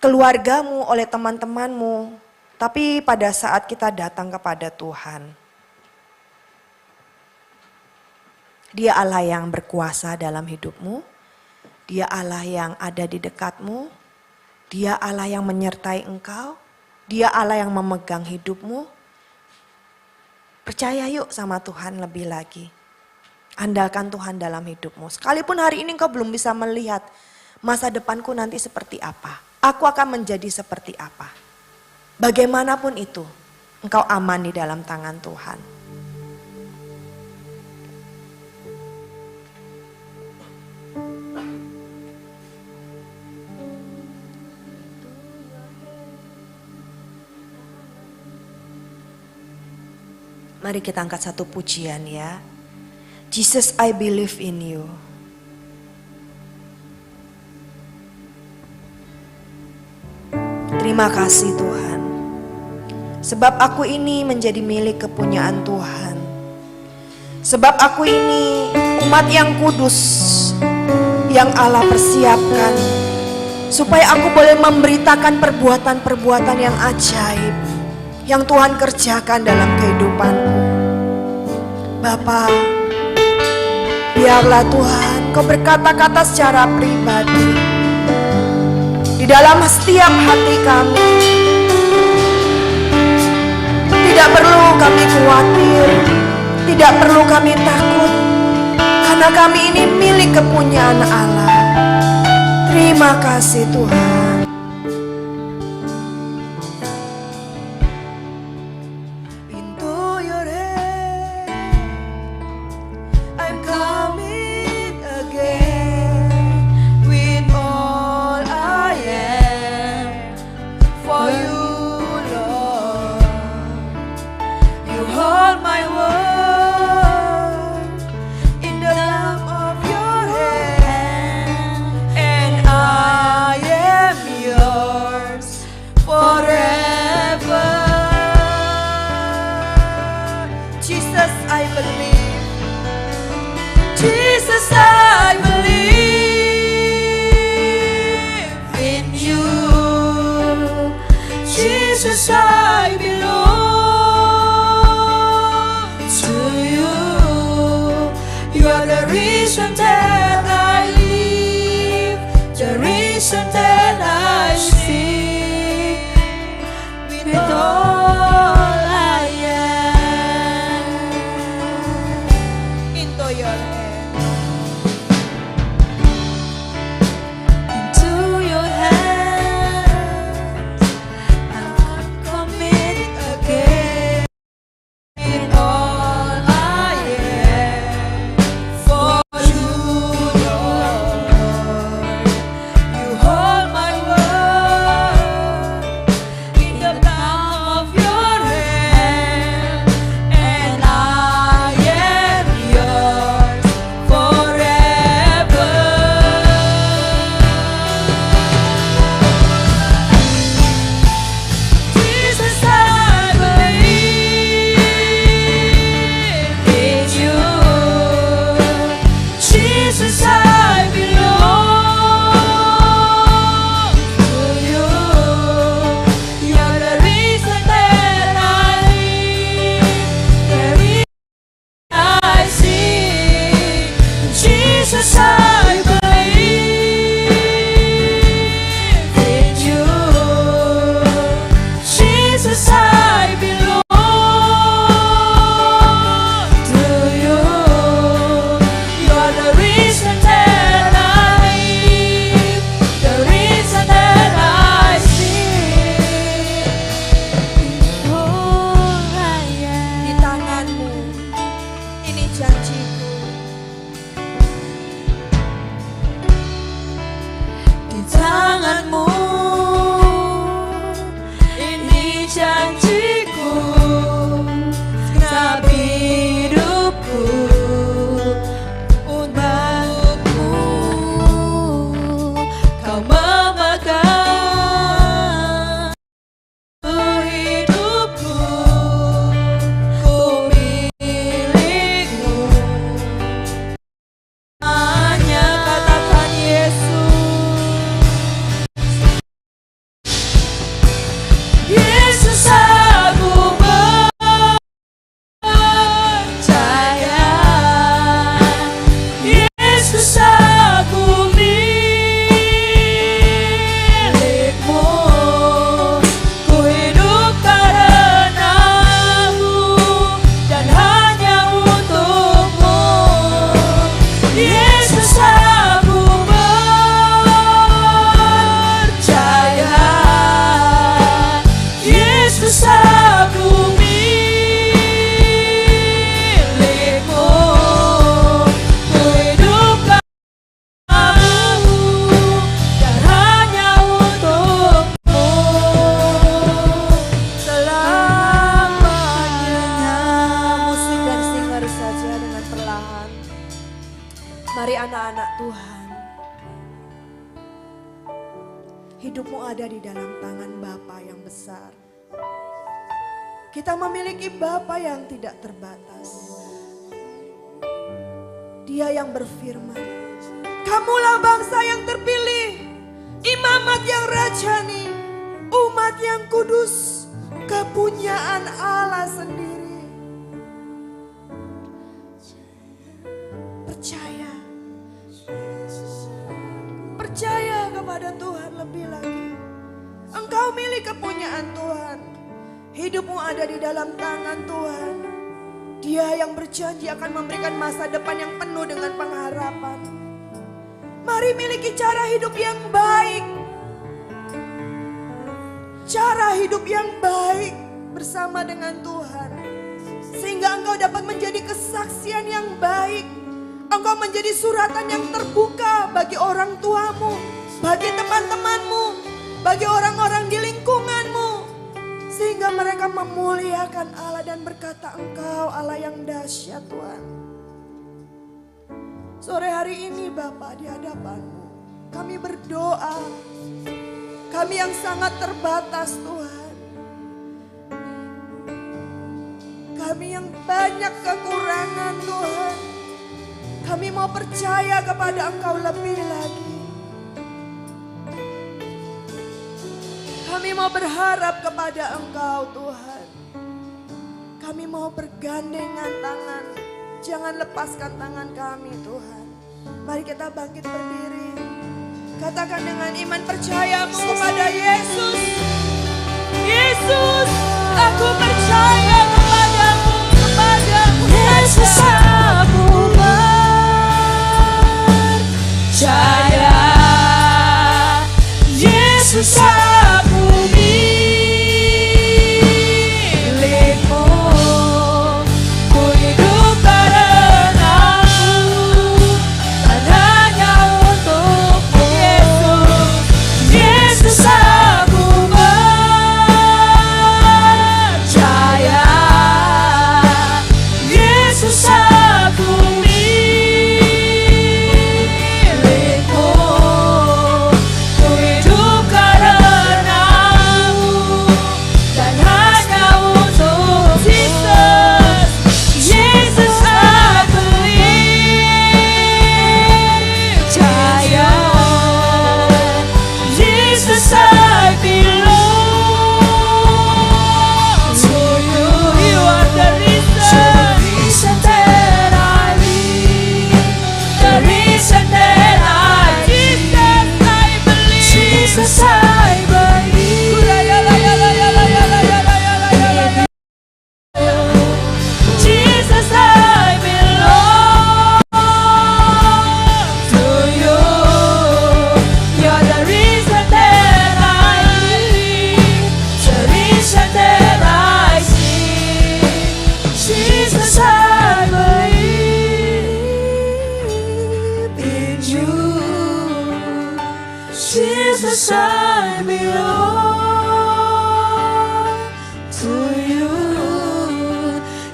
keluargamu, oleh teman-temanmu. Tapi pada saat kita datang kepada Tuhan, Dia Allah yang berkuasa dalam hidupmu, Dia Allah yang ada di dekatmu, Dia Allah yang menyertai engkau, Dia Allah yang memegang hidupmu. Percaya yuk sama Tuhan lebih lagi. Andalkan Tuhan dalam hidupmu. Sekalipun hari ini engkau belum bisa melihat masa depanku nanti seperti apa. Aku akan menjadi seperti apa. Bagaimanapun itu, engkau aman di dalam tangan Tuhan. Mari kita angkat satu pujian ya. Jesus, I believe in you. Terima kasih Tuhan. Sebab aku ini menjadi milik kepunyaan Tuhan. Sebab aku ini umat yang kudus yang Allah persiapkan. Supaya aku boleh memberitakan perbuatan-perbuatan yang ajaib yang Tuhan kerjakan dalam kehidupanku. Bapa, biarlah Tuhan Kau berkata-kata secara pribadi di dalam setiap hati kami. Tidak perlu kami khawatir, tidak perlu kami takut, karena kami ini milik kepunyaan Allah. Terima kasih Tuhan. tanganmu. Ini janjiku, genap hidupku untukmu. Kau memegang hidupku, ku milikmu. Hanya katakan Yesus, Yesus aku percaya, Yesus aku milikmu, ku hidup karenamu dan hanya untukmu. Yesus aku percaya, Yesus aku milikmu, ku hidup karenamu dan hanya untukmu selamanya. Musik dan singer saja dengan perlahan. Mari anak-anak Tuhan, hidupmu ada di dalam tangan Bapa yang besar. Kita memiliki Bapa yang tidak terbatas. Dia yang berfirman, kamulah bangsa yang terpilih, imamat yang rajani, umat yang kudus, kepunyaan Allah sendiri. Percaya, percaya kepada Tuhan lebih lagi. Engkau milik kepunyaan Tuhan. Hidupmu ada di dalam tangan Tuhan. Dia yang berjanji akan memberikan masa depan yang penuh dengan pengharapan. Mari miliki cara hidup yang baik. Cara hidup yang baik bersama dengan Tuhan. Sehingga engkau dapat menjadi kesaksian yang baik. Engkau menjadi suratan yang terbuka bagi orang tuamu, bagi teman-temanmu, bagi orang-orang di lingkunganmu. Sehingga mereka memuliakan Allah dan berkata, Engkau Allah yang dahsyat Tuhan. Sore hari ini Bapa di hadapan-Mu, kami berdoa. Kami yang sangat terbatas Tuhan. Kami yang banyak kekurangan Tuhan. Kami mau percaya kepada Engkau lebih lagi. Kami mau berharap kepada Engkau Tuhan. Kami mau bergandengan tangan. Jangan lepaskan tangan kami Tuhan. Mari kita bangkit berdiri. Katakan dengan iman percayamu kepada Yesus. Yesus, aku percaya kepadamu, kepadamu. Yesus aku percaya, Yesus aku milikmu, ku hidup karenamu dan hanya untukmu. Yesus aku percaya, Yesus aku milikmu, Jesus, I belong to you.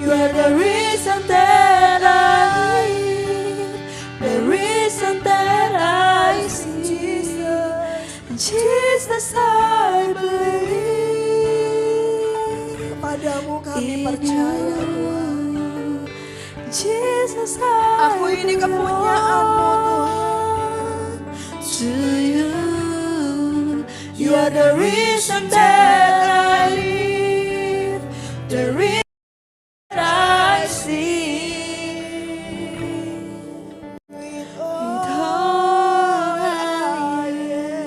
You are the reason that I live, the reason that I see. Jesus, I believe. Kepadamu kami percaya Tuhan. Jesus, Aku ini kepunyaanmu Tuhan. to you. You are the reason that I live, the reason that I see. With all I am.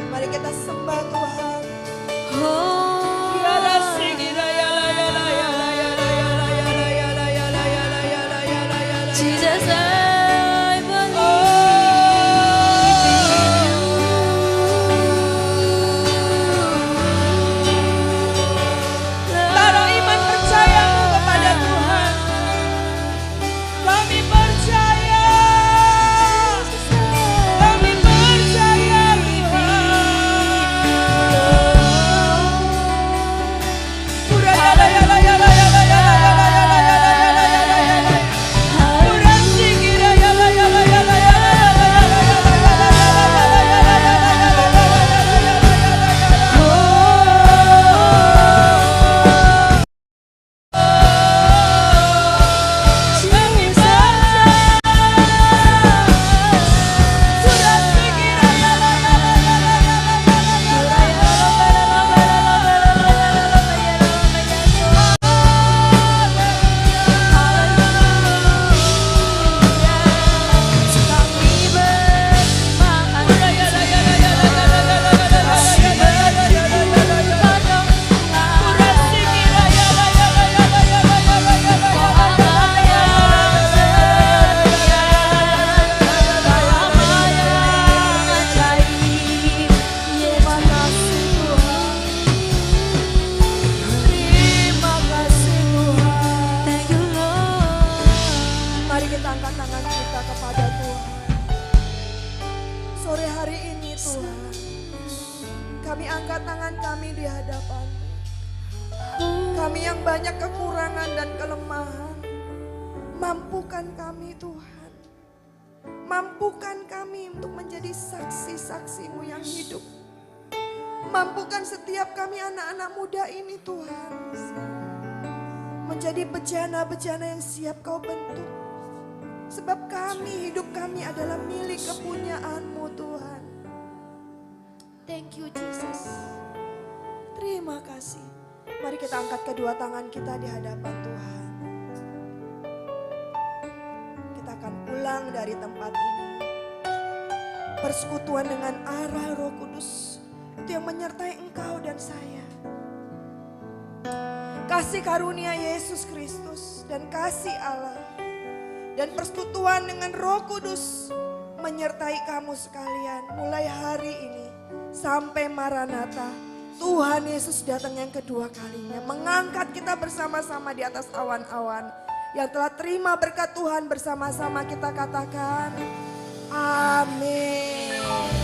Mari kita sembah Tuhan. Jesus, I believe Taruh iman percayamu kepada Tuhan. Kami percaya. Kami percaya Kami yang banyak kekurangan dan kelemahan, mampukan kami Tuhan. Mampukan kami untuk menjadi saksi-saksi-Mu yang hidup. Mampukan setiap kami anak-anak muda ini Tuhan, menjadi bejana-bejana yang siap Kau bentuk. Sebab kami, hidup kami adalah milik kepunyaan-Mu Tuhan. Thank you Jesus. Terima kasih. Mari kita angkat kedua tangan kita di hadapan Tuhan. Kita akan pulang dari tempat ini. Persekutuan dengan arah Roh Kudus itu yang menyertai engkau dan saya. Kasih karunia Yesus Kristus dan kasih Allah dan persekutuan dengan Roh Kudus menyertai kamu sekalian mulai hari ini sampai Maranatha. Tuhan Yesus datang yang kedua kalinya, mengangkat kita bersama-sama di atas awan-awan. Yang telah terima berkat Tuhan bersama-sama kita katakan amin.